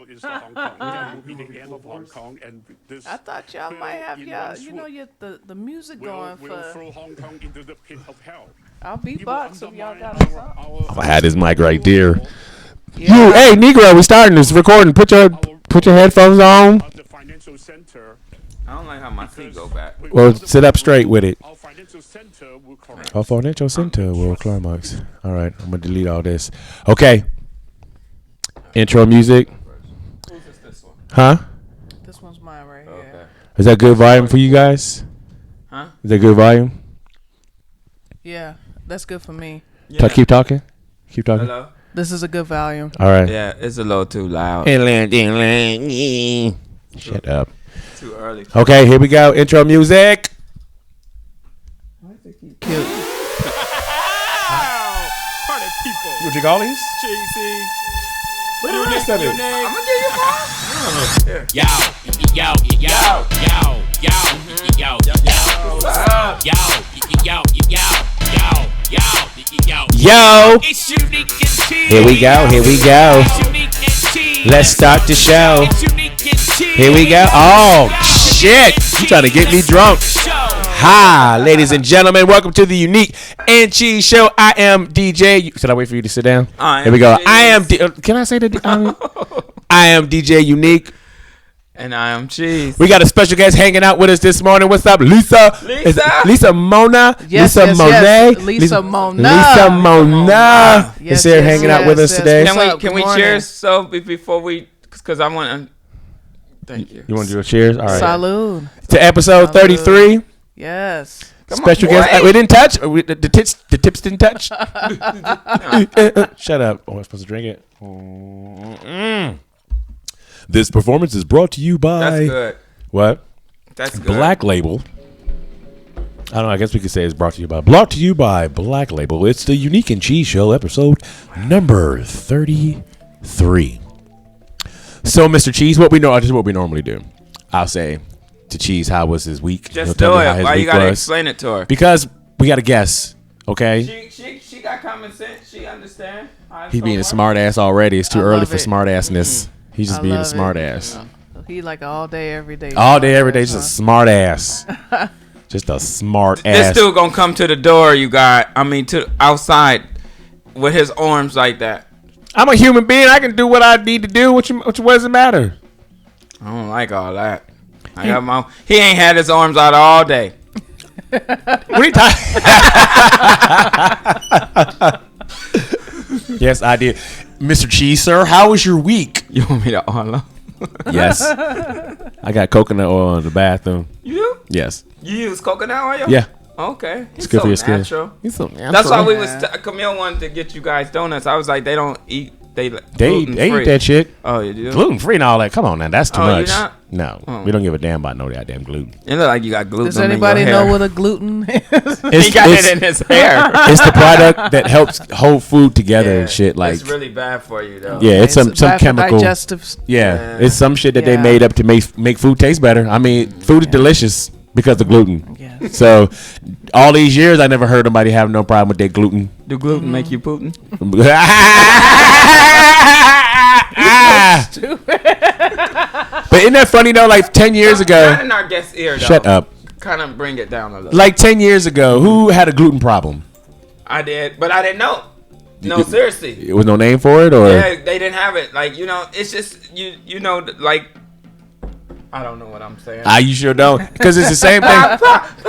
is Hong Kong. We are moving the end of Hong Kong, and this. I thought y'all might have the music going we'll throw Hong Kong into the pit of hell. I'll beatbox if y'all got a song. I had his mic right there. Yeah. Hey, Negro, we starting this recording. Put your headphones on. The financial center. I don't like how my feet go back. Well, sit up straight with it. Our financial center will correct. Our financial center will climax. All right, I'm gonna delete all this. Okay. Intro music. Whose is this one? Huh? This one's mine right here. Okay. Is that good volume for you guys? Huh? Is that good volume? Yeah, that's good for me. Yeah. Keep talking. Keep talking. Hello? This is a good volume. All right. Yeah, it's a little too loud. Shut up. Too early. Okay, here we go. Intro music. Cute. Party people. You drink all these? JC. What do you this of it? I'm gonna give you more. Yo, yo, yo, yo, yo, yo, yo, Yo. It's unique and cheese. Here we go. Here we go. It's unique and cheese. Let's start the show. It's unique and cheese. Here we go. Oh, shit. You trying to get me drunk. Hi, ladies and gentlemen. Welcome to the Unique and Cheese Show. I am DJ. Should I wait for you to sit down? Here we go. I am. Can I say that? I am DJ Unique. And I am Cheese. We got a special guest hanging out with us this morning. What's up, Lisah? Lisah Monah. Yes, Lisah yes, Monah. yes. Lisah Monah. Lisah Monah Yes, is here yes, hanging out with us yes, today. yes. What's up? Can we Good morning. cheers? So before we, because I want to. Thank you. You want to do a cheers? All right. Salud. To episode 33. Yes. Special on, guest. boy. We didn't touch. The tips didn't touch. Shut up. Oh, I'm supposed to drink it. This performance is brought to you by That's good. what? That's good. Black Label. I don't know. I guess we could say it's brought to you by Black Label. It's the Unique and Cheese Show, episode number 33. So, Mr. Cheese, what we normally do. I'll say to Cheese, how was his week? He'll Just tell do me how it. his Why you week gotta was. explain it to her? Because we got a guest. Okay. She got common sense. She understand. He's being a smart ass already. It's too I early love for it. smart assness. He's just I being a love smart it. ass. He like all day, every day. All day, every day, just a smart ass. Just a smart This ass. dude gonna come to the door, you got. I mean, to outside with his arms like that. I'm a human being. I can do what I need to do. What does it matter? I don't like all that. I got my. He ain't had his arms out all day. What are you talking? Yes, I did. Mr. Cheese, sir, how was your week? You want me to all up? Yes. I got coconut oil in the bathroom. You do? Yes. You use coconut oil? Yeah. Okay. It's good for your skin. natural. It's so natural. That's why we was. Camille wanted to get you guys donuts. I was like, they don't eat. They eat that shit. Oh, you do? Gluten free and all that. Come on now, that's too Oh, much. you're not? No, Oh. we don't give a damn about no goddamn gluten. It look like you got gluten. Does in anybody your know hair. what a gluten is? He got it in his hair. It's the product that helps hold food together and shit. Like, it's really bad for you though. yeah, it's some bad for chemical. digestives. Yeah, it's some shit that they Yeah. made up to make food taste better. I mean, food is delicious because of gluten. Yes. So, all these years, I never heard nobody have no problem with their gluten. Do gluten make you Putin? But isn't that funny though? Like 10 years Not ago. in our guest ear though. Shut up. Kind of bring it down a little. Like 10 years ago, who had a gluten problem? I did, but I didn't know. No, seriously. It was no name for it, or Yeah, they didn't have it. Like, it's just you know, like I don't know what I'm saying. you sure don't, because it's the same thing.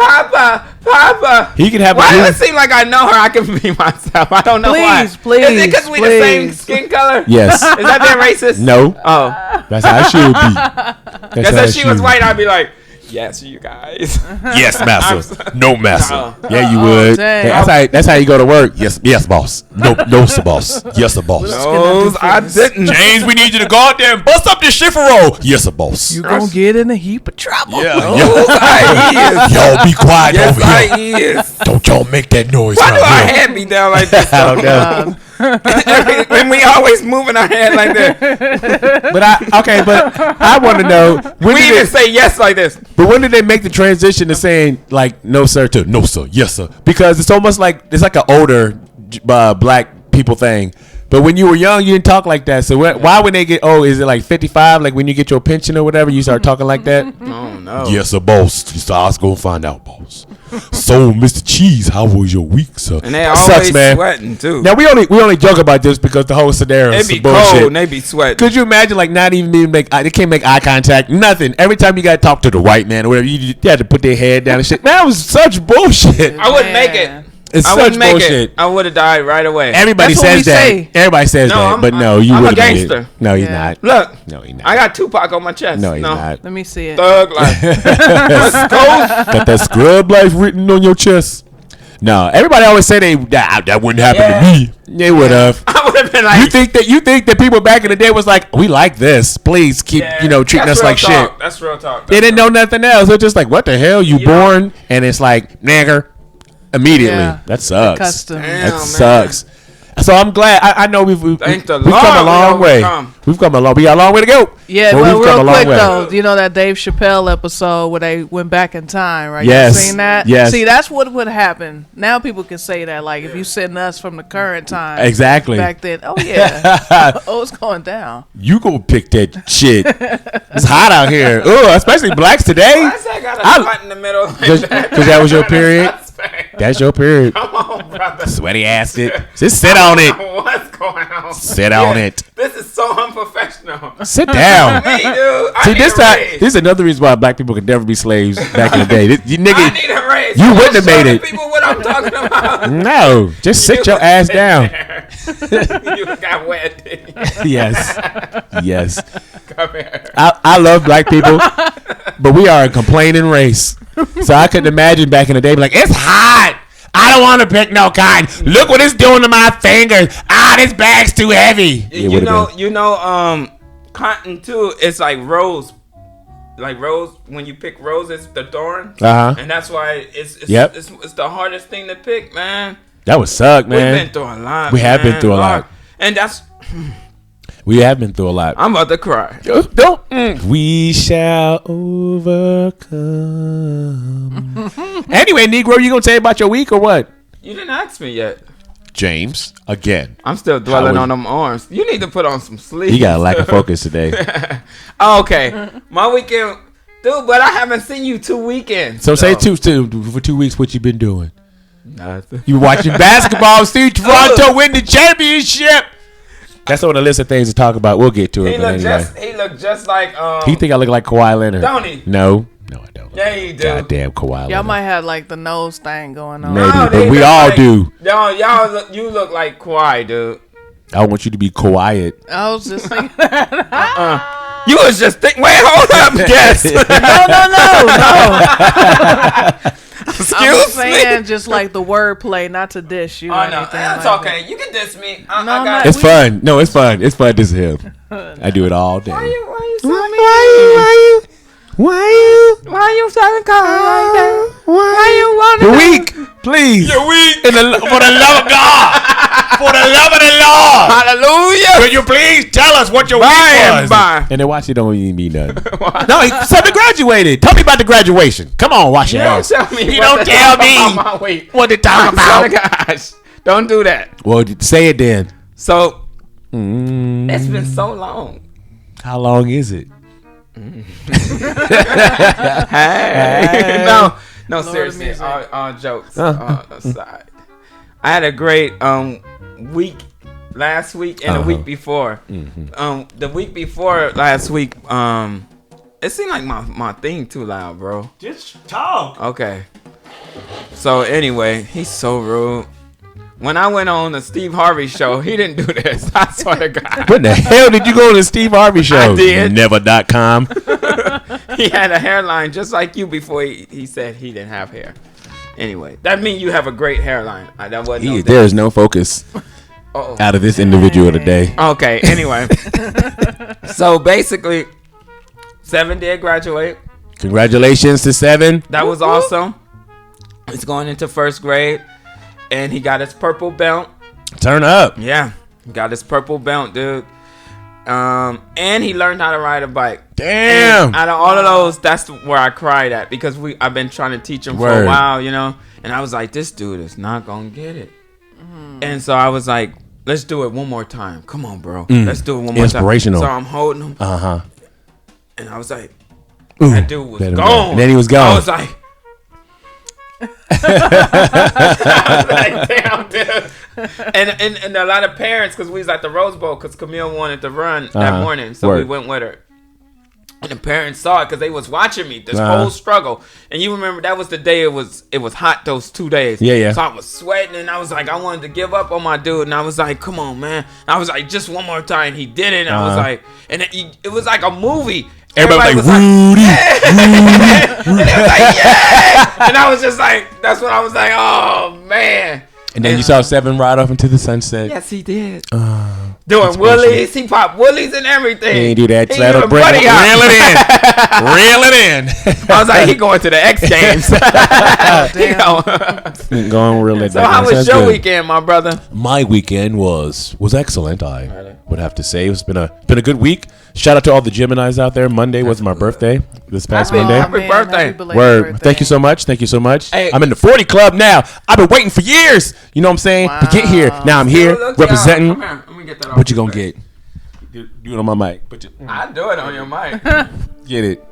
Papa. He can have a Why gluten. does it seem like I know her? I can be myself. I don't know why. Please, Is it because we the same please. skin color? Yes. Is that being racist? No. Oh. That's how it should be. Because if she was white, I'd be like, yes, you guys. Yes, master. No, master. No. Yeah, you would. dang. Hey, that's how you go to work. Yes, boss. No, sir, boss. Yes, sir, boss. No, I didn't. James, we need you to go out there and bust up this shit for roll. Yes, sir, boss. You gonna get in a heap of trouble. Yeah. I Y'all be quiet Yes, over here. I is. Don't y'all make that noise. Why do right our here. head be down like this? I don't know. And we always moving our head like that. But I want to know when We did even it, say yes like this. but when did they make the transition to saying like no sir to no sir, yes sir? Because it's almost like it's like an older black people thing. But when you were young, you didn't talk like that. So why when they get old, is it like 55? Like when you get your pension or whatever, you start talking like that? Oh no. Yes, sir, boss. So I was gonna find out, boss. So, Mr. Cheese, how was your week, sir? And they That always sucks, man. sweating too. Now we only joke about this because the whole scenario It is be some bullshit. cold and they be sweating. Could you imagine like not even being they can't make eye contact, nothing. Every time you gotta talk to the white man or whatever, you had to put their head down and shit. Man, that was such bullshit. I wouldn't make it. It's I such wouldn't make bullshit. it. I would have died right away. Everybody That's what says we that. say. Everybody says No, that, but no, you I'm a would have made gangster. it. No, he's Yeah. not. Look, No, he's not. I got Tupac on my chest. No, he's not. Let me see it. Thug life. West Coast. Got that scrub life written on your chest. No, everybody always say that wouldn't happen Yeah. to me. They would have. I would have been like, You think that people back in the day was like, we like this. Please keep yeah, treating that's us real like talk. shit. That's real talk. They didn't know nothing else. They're just like, what the hell? You born and it's like nigger immediately. Yeah. That sucks. Custom. Damn, That man. sucks. So I'm glad. I know we've Thank the come a Lord long we way. overcome. We've come a long. We got a long way to go. Yeah, But but we've come real a long quick way. though, you know that Dave Chappelle episode where they went back in time, right? Yes. You seen that? Yes. See, that's what would happen. Now people can say that, like, if you send us from the current time. Exactly. Back then. Oh, yeah. Oh, it's going down. You go pick that shit. It's hot out here. Ooh, especially blacks today. Why is that got a spot in the middle? Like Because that was your period. That's your period. Come on, brother. Sweaty ass it. Just sit on it. What's going on? Sit on it. This is so unprofessional. Sit down. Me, dude. I See, need this a time, raise. this is another reason why black people could never be slaves back in the day. You I nigga, need a raise. you I'm wouldn't have showing made it. People, what I'm talking about. no, just sit your ass down. You got wet. Yes. Come here. I love black people, but we are a complaining race. So I couldn't imagine back in the day, be like, it's hot. I don't want to pick no cotton. Look what it's doing to my fingers. This bag's too heavy. You know, cotton too. It's like rose. Like rose, when you pick roses, the thorns, Uh-huh. and that's why it's the hardest thing to pick, man. That would suck, man. We've been through a lot. We have been through a lot. And that's We have been through a lot. I'm about to cry. Don't. We shall overcome. Anyway, Negro, you gonna tell me about your week or what? You didn't ask me yet. James, again. I'm still dwelling How on them arms. You need to put on some sleeves. You got a lack of focus today. Oh, okay. My weekend, dude, but I haven't seen you 2 weekends. So say for 2 weeks what you been doing. Nothing. You watching basketball, see Toronto win the championship. That's on the list of things to talk about. We'll get to it. He But anyway. he looked just like He think I look like Kawhi Leonard. Don't he? No, I don't. Yeah, you do. Goddamn Kawhi Y'all Leonard. might have, like, the nose thing going on. Maybe, No, but they we look all like- do. You look like Kawhi, dude. I want you to be quiet. I was just thinking. You was just thinking. Wait, hold up, guess. No. I'm Excuse saying me. just like the wordplay, not to dish you or Oh anything. no, that's like okay. You can diss me. I No, got no, It's fun. No, it's fun. It's fun to him. I do it all day. Why you sounding cold like that? Why you want Your week, please. Your week. For the love of God. For the love of the Lord. Hallelujah. Will you please tell us what your week was? Bye. And then watch it don't even mean nothing. No, somebody graduated. Tell me about the graduation. Come on, wash your ass. Don't tell me. You what don't to tell talk me about my week. what to talk Oh about. gosh, don't do that. Well, say it then. So it's been so long. How long is it? Hey. No, seriously. music. All jokes aside, I had a great week last week and the week before. The week before last week, it seemed like my thing too loud, bro. Just talk. Okay. So anyway, he's so rude. When I went on the Steve Harvey show, he didn't do this. I swear to God. When the hell did you go to the Steve Harvey show? I did. Never.com. He had a hairline just like you before he said he didn't have hair. Anyway, that means you have a great hairline. That wasn't no There is no focus Uh-oh. out of this individual today. Okay, anyway. So basically, 7 did graduate. Congratulations to 7. That was awesome. He's going into 1st grade. And he got his purple belt. Turn up. Yeah, he got his purple belt, dude. And he learned how to ride a bike. Damn. And out of all of those, that's where I cried at because I've been trying to teach him for Word. a while, you know. And I was like, this dude is not gonna get it. And so I was like, let's do it one more time. Come on, bro. Let's do it one more Inspirational. time. So I'm holding him. Uh-huh. And I was like, that dude was Let him gone. go. And then he was gone. I was like, damn, dude. And a lot of parents, because we was at the Rose Bowl, because Camille wanted to run that morning, so we went with her. And the parents saw it because they was watching me this whole struggle. And you remember that was the day it was hot those 2 days. Yeah. So I was sweating and I was like, I wanted to give up on my dude. And I was like, come on, man. And I was like, just one more time. He did it. And I was like, and it was like a movie. Everybody was like, Rudy. And it was like, yeah. And I was just like, that's what I was like, oh, man. And then you saw Seven ride off into the sunset. Yes, he did. Doing willies. He popped willies and everything. He ain't do that. He That'll did a bring buddy it. out. Reel it in. I was like, he going to the X Games. Going real it. So how was your weekend, my brother? My weekend was excellent. I would have to say it's been a good week. Shout out to all the Geminis out there. Monday was my birthday. This past Monday. Happy birthday. Word. Thank you so much. Hey. I'm in the 40 club now. I've been waiting for years. You know what I'm saying? To get here. Now I'm here representing. Come here. Let me get that off What you your gonna face. get? Do it on my mic. I do it on your mic. Get it.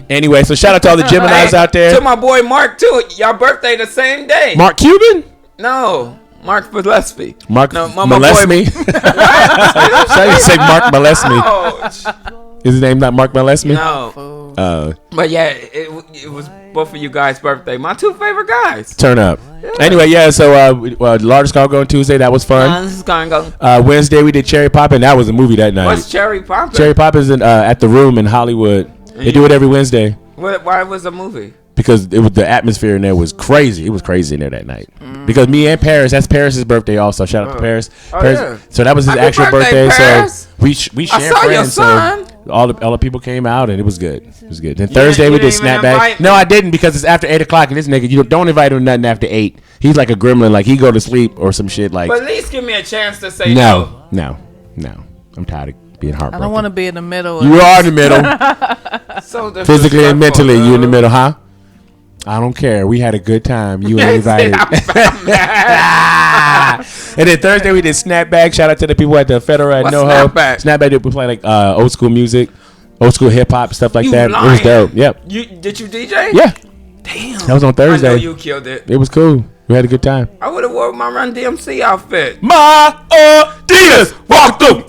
Anyway, so shout out to all the Geminis out there. To my boy Mark too. Y'all birthday the same day. Mark Cuban? No. Mark Gillespie. Mark No, molest me. Should I say Mark molest me? Ouch. Is his name not Mark molest me? No. But yeah, it was both of you guys' birthday. My two favorite guys. Turn up. Yeah. Anyway, yeah. So largest cargo on Tuesday. That was fun. This is gonna go. Wednesday we did Cherry Poppin'. That was a movie that night. What's Cherry Poppin'? Cherry Poppin's at the Room in Hollywood. They do it every Wednesday. Why was a movie? Because it was the atmosphere in there was crazy. It was crazy in there that night. Because me and Paris, that's Paris's birthday also. Shout out to Paris. Paris. Yeah. So that was his Happy actual birthday, birthday. Paris. So we shared saw your friends. son. So all the people came out and it was good. It was good. Then You Thursday we didn't did even Snapback. invite No, me. I didn't because it's after 8 o'clock and this nigga, you don't invite him nothing after 8. He's like a gremlin. Like he go to sleep or some shit. Like But at least give me a chance to say no. I'm tired of being I heartbroken. don't want to be in the middle. You are in the middle. So Physically and mentally, disrespectful, you in the bro. middle, huh? I don't care. We had a good time. You ain't invited. And then Thursday we did Snapback. Shout out to the people at the Federal at What's NoHo. Snapback? Snapback we play like old school music, old school hip hop stuff like You that. It was lying. dope. Yep. Did you DJ? Yeah. Damn. That was on I know Thursday. you killed it. It was cool. We had a good time. I would have worn my Run DMC outfit. My Adidas walk through.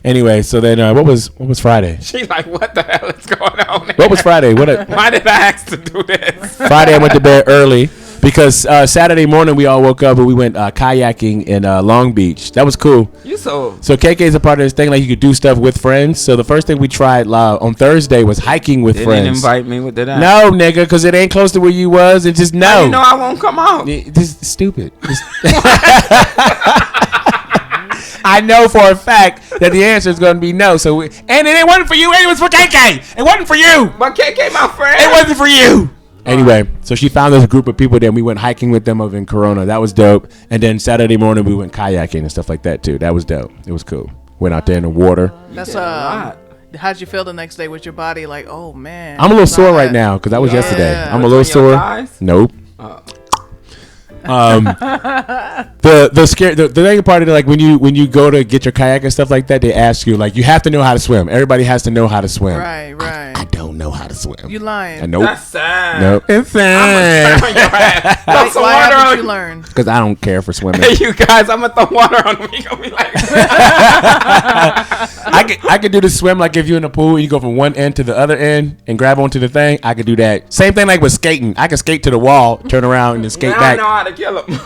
Anyway, so then what was Friday? She like, what the hell is going on? What was Friday? Why did I ask to do this? Friday I went to bed early because Saturday morning we all woke up and we went kayaking in Long Beach. That was cool. You so KK is a part of this thing, like you could do stuff with friends. So the first thing we tried on Thursday was hiking with didn't friends. invite me with that. No, nigga, because it ain't close to where you was. And just no. You know I won't come out. This is stupid. I know for a fact that the answer is going to be no. So and it wasn't for you. It was for KK. It wasn't for you. But KK, my friend. It wasn't for you. Anyway, so she found this group of people. Then we went hiking with them over in Corona. That was dope. And then Saturday morning we went kayaking and stuff like that too. That was dope. It was cool. Went out there in the water. That's lot. How'd you feel the next day with your body? Like, oh man. I'm a little sore right that. now because that was yesterday. I'm a Between little your sore. thighs? Nope. The thing part of it, like when you go to get your kayak and stuff like that, they ask you like you have to know how to swim. Everybody has to know how to swim. Right. I don't know how to swim. You lying? Nope. That's sad. Nope. It's sad. Throw some Why water haven't on you learned? Because I don't care for swimming. Hey, you guys, I'm gonna throw water on them. You gonna be like, I could do the swim like if you're in the pool and you go from one end to the other end and grab onto the thing. I could do that. Same thing like with skating. I can skate to the wall, turn around, and then skate now back. I know how to kill him.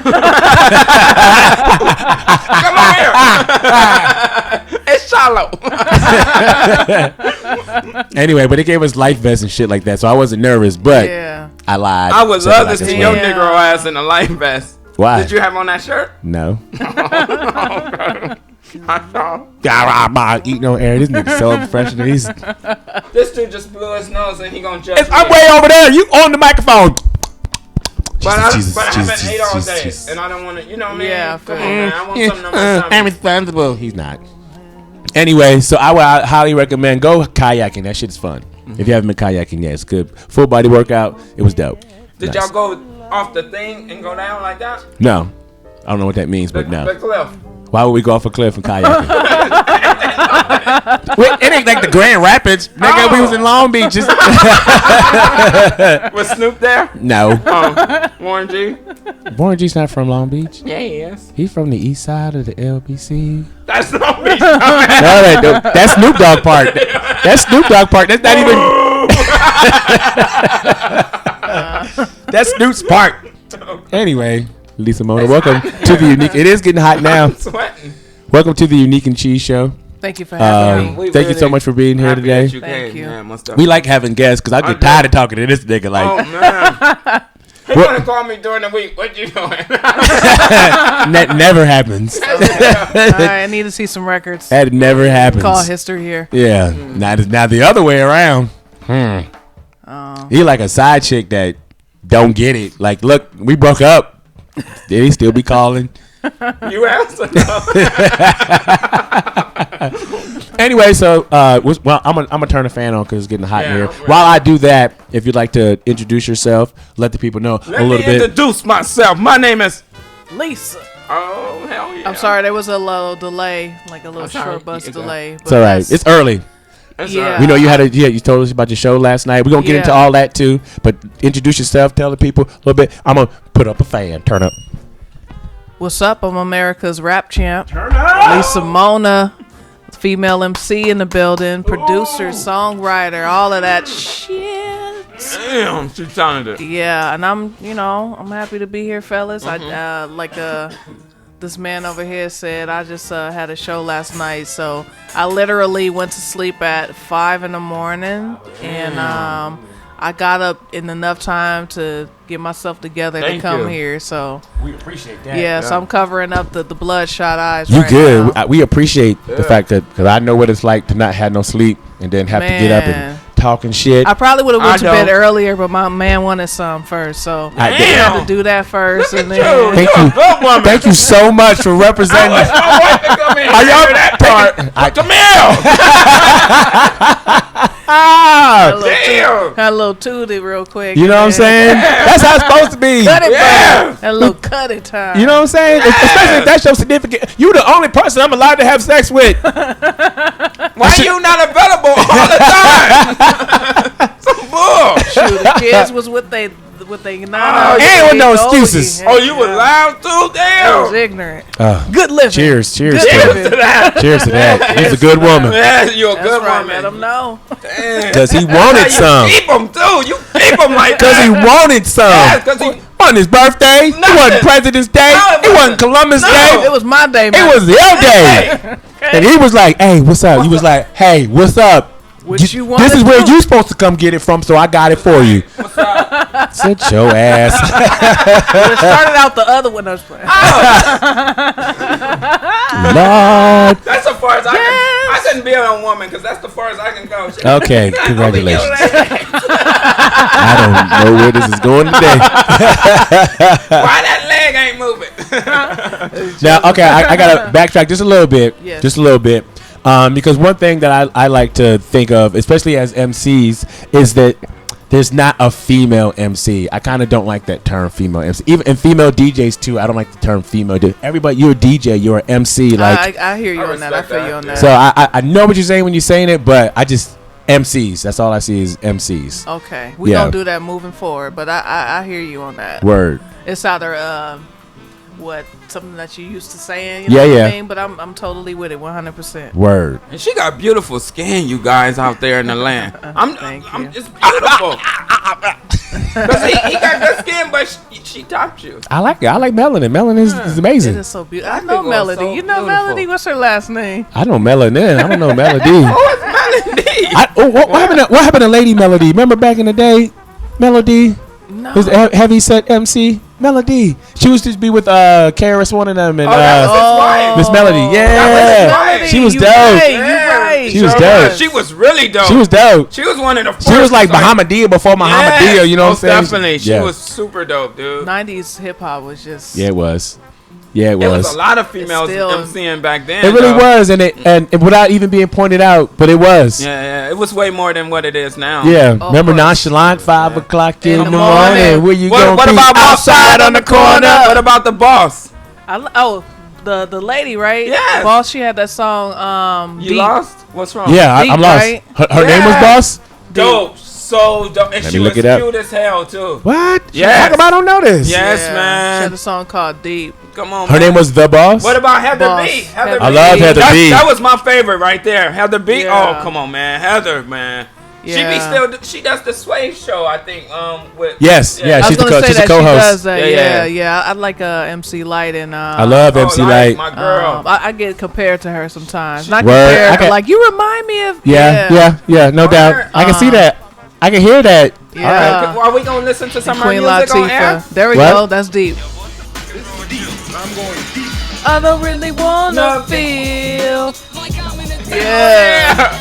Come on here. It's shallow. Anyway, but it gave us life vests and shit like that, so I wasn't nervous. But Yeah. I lied. I would Said love that I to could see swim. your Negro ass in a life vest. Why? Did you have on that shirt? No. I saw. Eat no air. This nigga so professional. This dude just blew his nose and he gonna judge me. I'm way over there. You on the microphone. But I Jesus, haven't Jesus, ate all Jesus, day, Jesus. and I don't want to. You know what I mean? Yeah, Come on, fam. man. I want something on my I'm tummy. responsible. He's not. Anyway, so I would highly recommend go kayaking. That shit is fun. If you haven't been kayaking yet, it's good. Full body workout. It was dope. Did Nice. y'all go off the thing and go down like that? No. I don't know what that means, but no. The cliff. Why would we go off a cliff and kayaking? Well, it ain't like the Grand Rapids. Nigga, we was in Long Beach. Was Snoop there? No. Warren G? Warren G's not from Long Beach. Yeah, he is. He's from the east side of the LBC. That's Long Beach. No, that's Snoop Dogg Park. That's Snoop Dogg Park. That's not even. That's Snoop's Park. Anyway, Lisah Monah, welcome to the Unique. It is getting hot now. I'm sweating. Welcome to the Unique and Cheese Show. Thank you for having me. Thank you so much for being here Happy today. that you Thank came, you. man. We like having guests because I get tired of talking to this nigga. Like, Oh, man. He want to call me during the week. What you doing? that never happens. All right, I need to see some records. That never happens. Call history here. Yeah. Now the other way around. He like a side chick that don't get it. Like, look, we broke up. Did he still be calling? You answer. Anyway, so I'm gonna turn the fan on because it's getting hot in here. I'm ready. While I do that, if you'd like to introduce yourself, let the people know Let a little me bit. introduce myself. My name is. Lisa. Oh, hell yeah. I'm sorry, there was a little delay, like a little sorry. short bus It's delay. It's all right. that's- It's early. That's Yeah. all right. We know you you told us about your show last night. We're gonna get Yeah. into all that too. But introduce yourself, tell the people a little bit. I'm gonna put up a fan. Turn up. What's up? I'm America's rap champ. Turn up. Lisah Monah, female MC in the building, producer, songwriter, all of that shit. Damn, she talented. Yeah, and I'm happy to be here, fellas. I this man over here said I just had a show last night, so I literally went to sleep at 5 a.m. and I got up in enough time to get myself together Thank to come you. here. So We appreciate that. yeah, so I'm covering up the bloodshot eyes. You right good? now. We appreciate the fact that because I know what it's like to not have no sleep and then have to get up Man. and talking shit. I probably would have went I to bed don't. earlier, but my man wanted some first, so I Damn. had to do that first, Look and at then you. Thank You're you. a good woman. Thank you so much for representing. My wife to come in Are and y'all hear that part? Come had a little Damn. had a little tootie real quick. You know what I'm saying? That's how it's supposed to be. Cut it, Yeah. buddy. Had a little cut it time. You know what I'm saying? Especially if that's your significant. You the only person I'm allowed to have sex with. Why you not available all the time? Some bull. Shoot, the kids was with they nana. ain't with no excuses. Oh, you was loud too? I was Damn. ignorant. Uh, Good living. cheers to Good that. living. Cheers to that. He's a good woman Yeah, you're a That's good right. Let woman. them know. because he wanted some. You keep them too. You keep them like Because he that. wanted some. Yeah, 'cause he- On his birthday, it Nothing. wasn't President's Day, No, it wasn't Columbus Day, It was my day, it man. was your day. And he was like, "Hey, what's up?" You was like, "Hey, what's up?" What you This is wanna where do? you supposed to come get it from, so I got it for you. Sit your ass. It started out the other one. I was playing. Lord. That's as far as I can. I couldn't be a woman because that's the far as I can go. Shit. Okay, congratulations. Why I don't know where this is going today. that leg ain't moving? Now, okay, I gotta backtrack just a little bit. Yes. Just a little bit. Because one thing that I like to think of, especially as MCs, is that there's not a female MC. I kind of don't like that term, female MC. Even and female DJs too. I don't like the term female. Everybody, you're a DJ, you're an MC. Like, I hear you I on that. I respect feel you that. on that. so I know what you're saying when you're saying it, but I just MCs. That's all I see is MCs. Okay, we Yeah. gonna do that moving forward, but I hear you on that. Word. It's either something that you used to saying, you know Yeah, what yeah. I mean? But I'm totally with it, 100%. Word. And she got beautiful skin, you guys out there in the land. I'm Thank you. it's beautiful. Cause he got good skin, but she topped you. I like it. I like Melanin. Melanin is It amazing. is so beautiful. I That know people are Melody. so You know beautiful. Melody? What's her last name? I know Melanin. I don't know Melody. Oh, it's Melody. What happened to Lady Melody? Remember back in the day, Melody No. was a heavy set MC. Melody. She used to be with KRS One of them and that was his wife. Miss Melody. That was Yeah, Melody. she was You dope. right, Yeah. you right. She was Sure dope. She was really dope. She was dope. She was one of the first. She was like like, Muhammadiyah before Muhammadiyah. You know what I'm saying? Definitely. She Yeah. was super dope, dude. 90s hip hop was just. Yeah, it was. Yeah, it There was. was a lot of females still- MCing back then. It really though. was, and without even being pointed out, but it was. Yeah, it was way more than what it is now. Yeah, Oh, remember course. Nonchalant, 5 o'clock in the morning. morning. Where you What gonna be? about outside on the corner? What about the boss? The lady, right? Yes. Boss, she had that song. You Deep. lost? What's wrong? Yeah, Deep, I'm lost. right? Her name was Yeah. Boss? Dope. So dope. And Let she me was look it up. cute as hell, too. What? Yes. How come I don't know this? Yes, Yeah. She man. had a song called Deep. Come on, Her man. name was The Boss? What about Heather Boss. B? Heather I B. I love Heather That- B. That was my favorite right there. Heather B. Yeah. Oh, come on, man. Heather, man. Yeah. She does the Sway show, I think. With Yes, yeah, I was she's the gonna say she's a that she co-host. does that. Yeah, Yeah. I like MC Light and I love MC Light. My girl. I get compared to her sometimes. Not Word. compared, I but can- like you remind me of. Yeah, no doubt. I can see that. I can hear that. Yeah. Are we gonna listen to some of her Queen music on air? Latifah. There we What? go. That's deep. I don't really wanna feel. Yeah.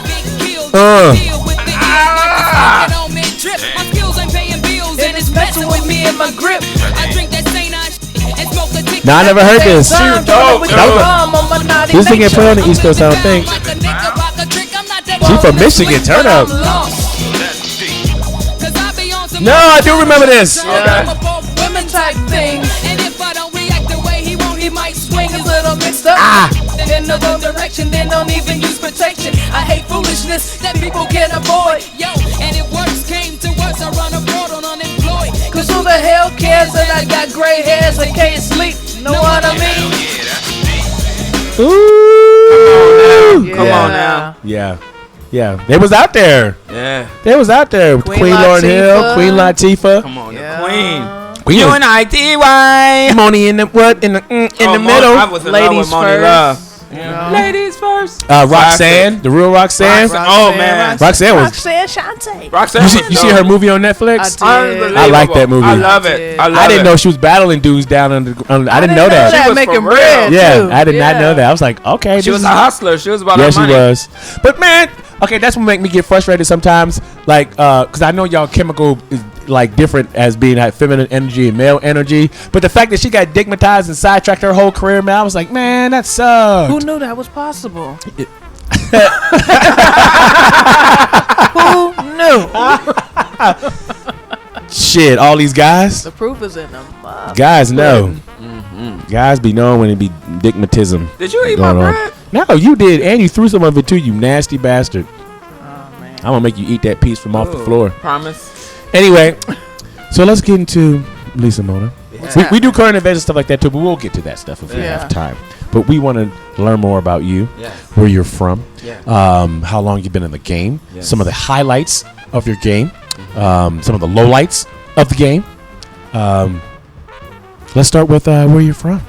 And it's messing with me and my grip. No, I never heard this. Time, dope, with dope. your arm on my naughty This thing get nature. played on the East Coast, I don't think. She from Michigan. Turn up. No, I do remember this. Women type thing. And if I don't react the way he want, he might swing his little mixed up. In another direction, then don't even use protection. I hate foolishness that people can't avoid. Yo, and if worse came to worse, I run abroad on unemployed. Cause who the hell cares that I got gray hairs and can't sleep? Know what I mean? Ooh. Come on now. Yeah. They was out there. Yeah. They was out there. with Queen Queen Lauryn Hill, Latifah. Queen Latifah. Come on, Yeah. the Queen. Queen was- UNITY. Money in the what? In the middle. I was in love Ladies with Money first. Love. You know? Ladies first. Roxanne, the real Roxanne. Oh, man. Roxanne was. Roxanne Shante. Roxanne. You see her movie on Netflix? I did. Unbelievable. I like that movie. I love I it. did. I I didn't know she was battling dudes down under. I didn't know that. She was Making for real. bread. Yeah, too. I did not Yeah. know that. I was like, okay, She this was a is- hustler. She was about Yeah, her she money. was. But man, okay, that's what make me get frustrated sometimes. Like, cause I know y'all chemical is like different as being like feminine energy and male energy. But the fact that she got digmatized and sidetracked her whole career, man, I was like, man, that sucks. Who knew that was possible? Who knew? Shit, all these guys, The proof is in them. guys know. Guys be knowing when it be digmatism. Did you eat my going on. bread? No, you did, and you threw some of it too, you nasty bastard. Oh man. I'm gonna make you eat that piece from off the Ooh, floor. Promise. Anyway, so let's get into Lisah Monah. Yeah. We do current events and stuff like that too, but we'll get to that stuff if we Yeah. have time. But we want to learn more about you, Yes. where you're from, Yeah. how long you've been in the game, Yes. some of the highlights of your game, some of the lowlights of the game. Let's start with where you're from.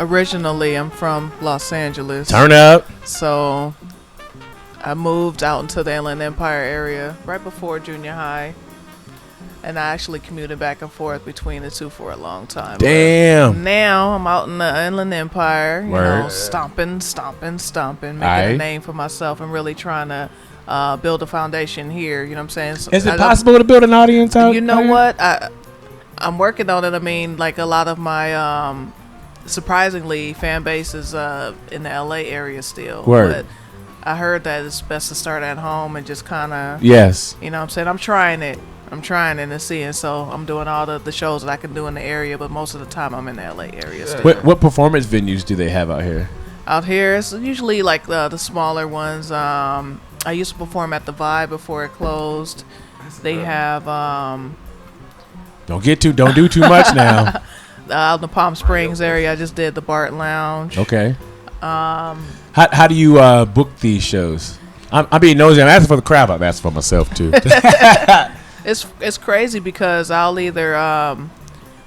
Originally, I'm from Los Angeles. Turn up. So I moved out into the Inland Empire area right before junior high. And I actually commuted back and forth between the two for a long time. Damn. Now I'm out in the Inland Empire, you Word. know, stomping, making Aight. a name for myself and really trying to build a foundation here. You know what I'm saying? So Is it I- possible to build an audience out? You know there? what? I'm working on it. I mean, like a lot of my surprisingly fan base is in the LA area still. Word. But I heard that it's best to start at home and just kind of, Yes. you know what I'm saying? I'm trying it and seeing. So I'm doing all the shows that I can do in the area, but most of the time I'm in the LA area still. What performance venues do they have out here? Out here, it's usually like the smaller ones. I used to perform at the Vibe before it closed. They have Don't do too much now. out in the Palm Springs area. I just did the Bart Lounge. Okay. How do you book these shows? I'm being nosy. I'm asking for the crowd. I'm asking for myself too. It's crazy because I'll either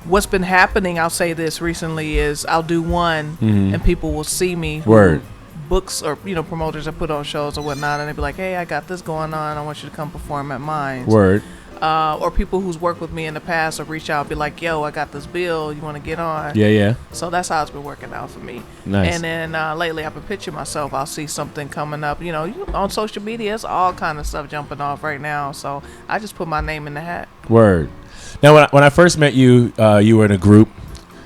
what's been happening, I'll say this recently, is I'll do one and people will see me who Word. books or promoters that put on shows or whatnot, and they'll be like, hey, I got this going on, I want you to come perform at mine. Word. Or people who's worked with me in the past will reach out and be like, yo, I got this bill, you want to get on? Yeah. So that's how it's been working out for me. Nice. And then lately I've been pitching myself. I'll see something coming up. On social media, it's all kind of stuff jumping off right now. So I just put my name in the hat. Word. Now, when I first met you, you were in a group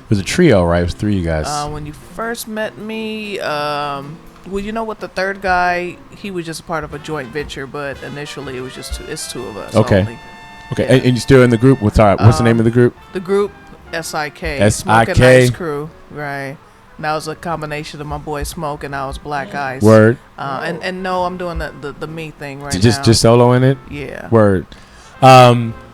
It was a trio, right? It was 3 of you guys. When you first met me, well, you know what? The third guy, he was just a part of a joint venture, but initially it was just it's 2 of us. Okay. Only. Okay, and you're still in the group? What's the name of the group? The group S.I.K. S.I.K. Smoke and Ice Crew, right? And that was a combination of my boy Smoke and I was Black Ice. Word. And no, I'm doing the me thing right now. Just solo in it? Yeah. Word.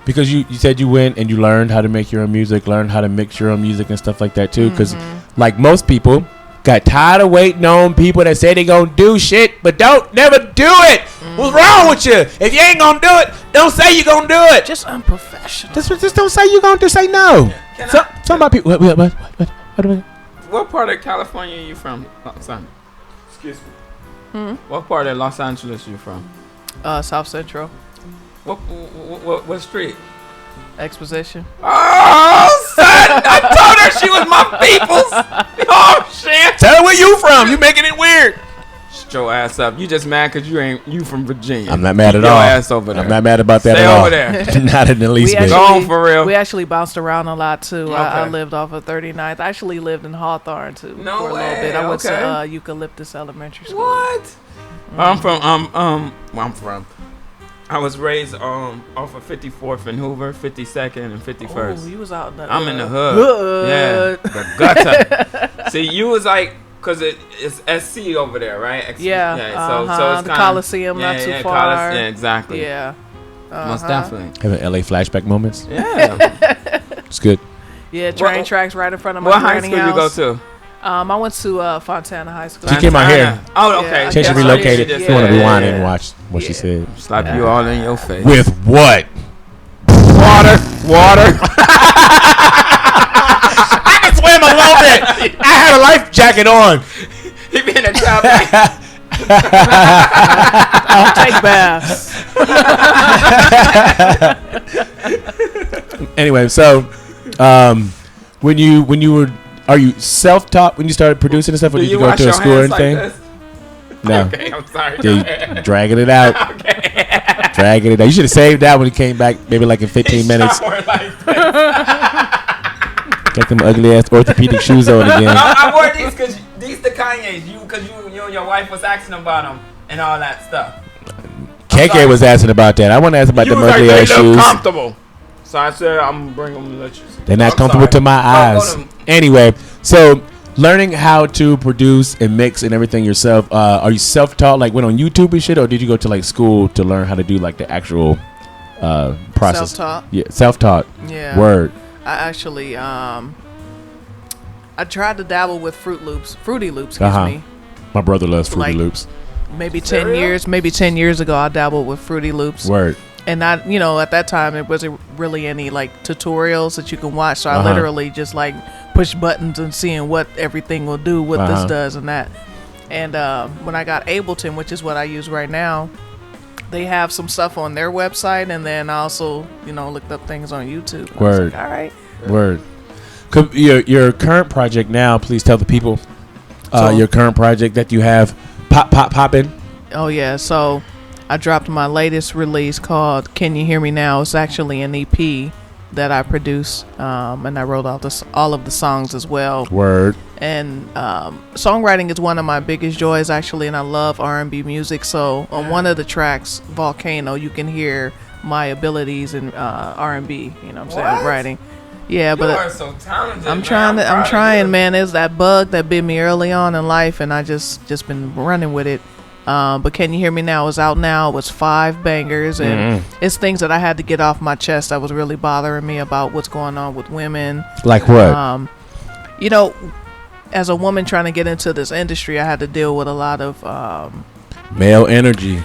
Because you said you went and you learned how to make your own music, learned how to mix your own music and stuff like that too. Because like most people, got tired of waiting on people that say they gonna do shit, but don't never do it. What's wrong with you? If you ain't gonna do it, don't say you gonna do it. Just unprofessional. Just don't say you gonna do. Say no. Some about people. What part of California are you from, son? Excuse me. What part of Los Angeles are you from? South Central. What street? Exposition. Oh, son! I told her she was my people's. Oh, shit. Tell her where you from. You making it weird. Shut your ass up. You just mad because you from Virginia. I'm not mad at Keep all. your ass over there. I'm not mad about that Stay at all. over there. Not in the least bit. Go on for real. We actually bounced around a lot too. I Okay. lived off of 39th. I actually lived in Hawthorne too No for a little way, bit. I went to okay. Eucalyptus Elementary School. What? I'm from where I'm from. I was raised off of 54th and Hoover, 52nd and 51st. Oh, you was out in the I'm in the hood. Yeah, the gutter. See, you was like, cause it's SC over there, right? So it's the kinda, Coliseum, not too far. Yeah, exactly. Yeah, Most definitely. Having LA flashback moments. Yeah. It's good. Yeah, train tracks right in front of my What high granny school house. you go to? I went to Fontana High School. She came out here. Oh, okay. Yeah, She Yeah, relocated. yeah, You want to yeah, rewind yeah. and watch what she said. Slap you all in your face. With what? water. I can swim a little bit. I had a life jacket on. He be in a job. Take baths. Anyway, so when you were, are you self-taught when you started producing and stuff, or did you go to a school or anything? No. Okay, I'm sorry. Yeah, dragging it out. Dragging it out. You should have saved that when he came back, maybe like in 15 minutes. Got them ugly ass orthopedic shoes on again. I wore these because these the Kanye's. Because you and your wife was asking about them and all that stuff. KK was asking about that. I want to ask about them ugly ass shoes. Comfortable. So I said I'm gonna bring them to let you see. They're not comfortable to my eyes. Anyway, so learning how to produce and mix and everything yourself. Are you self-taught? Like went on YouTube and shit, or did you go to like school to learn how to do like the actual process? Self-taught. Yeah, self-taught. Yeah. Word. I actually I tried to dabble with Fruity Loops. Uh-huh. Me. My brother loves Fruity Like- Loops. Maybe 10 years ago, I dabbled with Fruity Loops. Word. And at that time, there wasn't really any like tutorials that you can watch. So I Uh-huh. literally just like push buttons and seeing what everything will do, what this does and that. And when I got Ableton, which is what I use right now, they have some stuff on their website, and then I also, looked up things on YouTube. I was Word. like, all right. Word. Your current project now, please tell the people your current project that you have popping. Oh yeah, so I dropped my latest release called "Can You Hear Me Now." It's actually an EP that I produced, and I wrote all of the songs as well. Word. And songwriting is one of my biggest joys actually, and I love R&B music. So on one of the tracks, "Volcano," you can hear my abilities in R&B. You know what I'm saying? With writing. Yeah, You but are so talented. I'm man. trying, proud of you. man. It's that bug that bit me early on in life, and I just been running with it. But Can You Hear Me Now is out now. It was 5 bangers, and it's things that I had to get off my chest that was really bothering me about what's going on with women. Like what? As a woman trying to get into this industry, I had to deal with a lot of Male energy.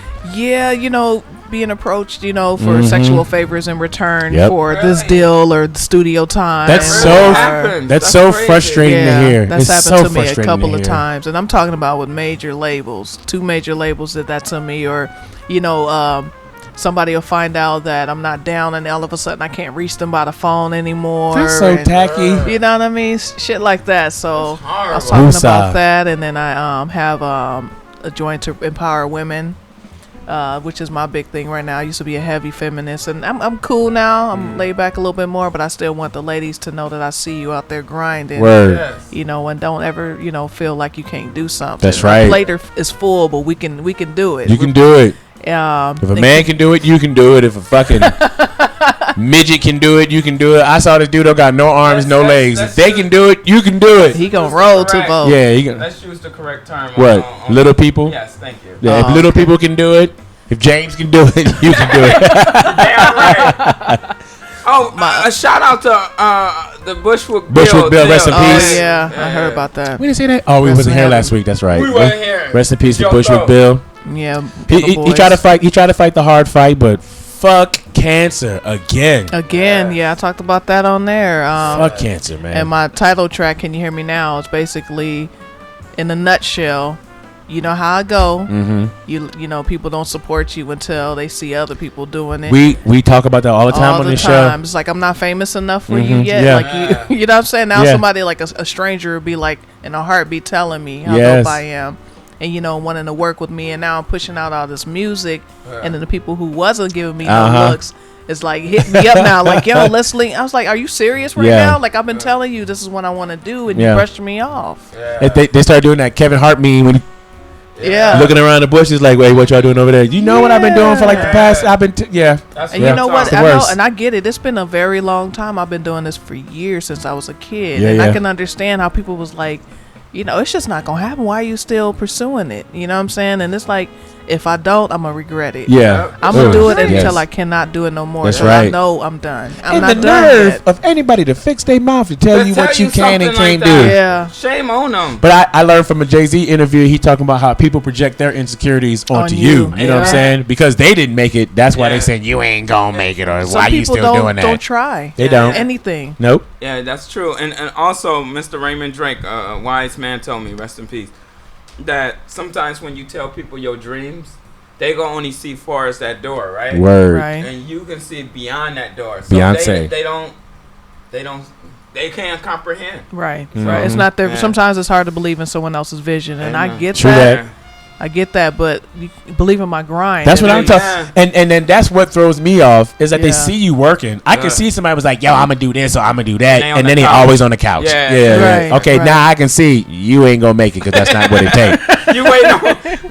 being approached, for sexual favors in return Yep. for this deal or the studio time. That's Really so happens. that's That's so crazy. frustrating to hear. That's It's happened so to me a frustrating couple to of hear. times, and I'm talking about with major labels. 2 major labels did that to me, or somebody will find out that I'm not down, and all of a sudden I can't reach them by the phone anymore. That's so and- tacky. You know what I mean? Shit like that. So I was horrible. talking Woosah. about that, and then I have a joint to empower women. which is my big thing right now. I used to be a heavy feminist, and I'm cool now. I'm laid back a little bit more, but I still want the ladies to know that I see you out there grinding. Word. Yes. You know, and don't ever, feel like you can't do something. That's right. The plate is full, but we can do it. You can do it. If a Think- man can do it, you can do it. If a fucking midget can do it, you can do it. I saw this dude who got no arms, no legs. If they can do it, you can do it. He gonna roll to vote. Yeah, he can. Let's use the correct term. What? Little people? Yes, thank you. Yeah, if little people can do it, if James can do it, you can do it. Damn right. Oh, a shout out to the Bushwick Bill. Rest in Oh peace. yeah, I heard about that. We didn't say that. Oh, we Rest wasn't in here heaven. last week. That's right. We wasn't here. Rest in peace to Yo, Bushwick bro. Bill. Yeah, He tried to fight. He tried to fight the hard fight, but fuck cancer again. again. Yeah, I talked about that on there. Fuck cancer, man. And my title track, "Can You Hear Me Now?" is basically, in a nutshell, you know how I go. Mm-hmm. You know, people don't support you until they see other people doing it. We talk about that all the time all on the this time. show. It's like I'm not famous enough for you Mhm, yet. yeah. Like you know what I'm saying? Now Yeah. somebody like a stranger would be like in a heartbeat telling me how Yes. dope I am, and wanting to work with me. And now I'm pushing out all this music, and then the people who wasn't giving me no looks. It's like hitting me up now, like, yo, let's link. I was like, are you serious right Yeah. now? Like, I've been telling you this is what I want to do, and Yeah. you brushed me off. They started doing that Kevin Hart meme when he Yeah. looking around the bushes like, wait, what y'all doing over there? You know what I've been doing for like the past? I've been That's And Yeah. you know what? It's the I know, worst. and I get it. It's been a very long time. I've been doing this for years since I was a kid, Yeah, and yeah. I can understand how people was like, it's just not gonna happen. Why are you still pursuing it? You know what I'm saying? And it's like, if I don't, I'm gonna regret it. yeah. I'm gonna do it Yes. until I cannot do it no more. That's so I right. know I'm done. I'm And not the done nerve yet. of anybody to fix their mouth to tell you what you can and can't do. Yeah. Shame on them. But I learned from a Jay-Z interview, he talking about how people project their insecurities onto On you. you. You know what I'm Yeah. saying? Because they didn't make it. That's why Yeah. they saying you ain't gonna make it, or Some why you people still doing that? don't try. They don't. Anything. Nope. Yeah, that's true. And also, Mr. Raymond Drake, a wise man, told me, rest in peace, that sometimes when you tell people your dreams, they gonna only see far as that door, right? Word. Right. And you can see beyond that door. So Beyonce. they can't comprehend. Right. Mhm. Right. It's not there. Yeah. Sometimes it's hard to believe in someone else's vision, and I Amen. get True that. that. I get that, but you believe in my grind. That's what Yeah. I'm talking. And then that's what throws me off is that they Yeah. see you working. I Yeah. can see somebody was like, "Yo, I'm gonna do this or I'm gonna do that," They on and the then they couch. always on the couch. Yeah. Yeah. Right, Okay, right. now I can see you ain't gonna make it because that's not what it takes. You wait on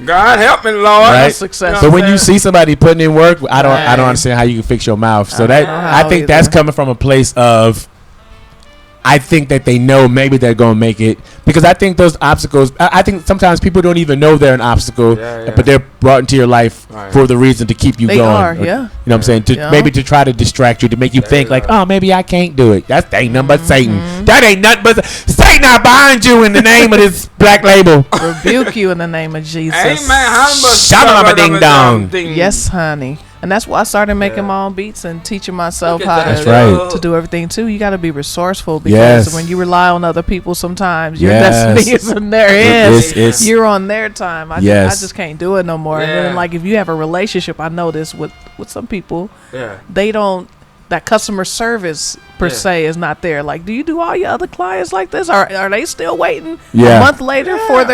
God help me, Lord. Right. Success. So when you see somebody putting in work, I don't Right. understand how you can fix your mouth. So I that don't know how I think that's either. coming from a place of I think that they know maybe they're gonna make it because I think those obstacles. I think sometimes people don't even know they're an obstacle, Yeah, yeah. but they're brought into your life Right. for the reason to keep you They going. are, Or- yeah. You know what I'm saying? Yeah. Maybe to try to distract you, to make you There think you like, go. oh, maybe I can't do it. That ain't nothing but Satan. Mm-hmm. That ain't nothing but Satan out behind you in the name of this black label. Rebuke you in the name of Jesus. Shabba-dabba-ding-dong. Yes, honey. And that's why I started making my own beats and teaching myself Look at how that. That's right. to do everything too. You got to be resourceful because Yes. when you rely on other people, sometimes your Yes. destiny is in their hands. It's- You're on their time. I Yes. just can't do it no more. And Yeah. then, like, if you have a relationship, I know this with some people, Yeah. they don't. That customer service per Yeah. se is not there. Like, do you do all your other clients like this? Are they still waiting Yeah. a month later for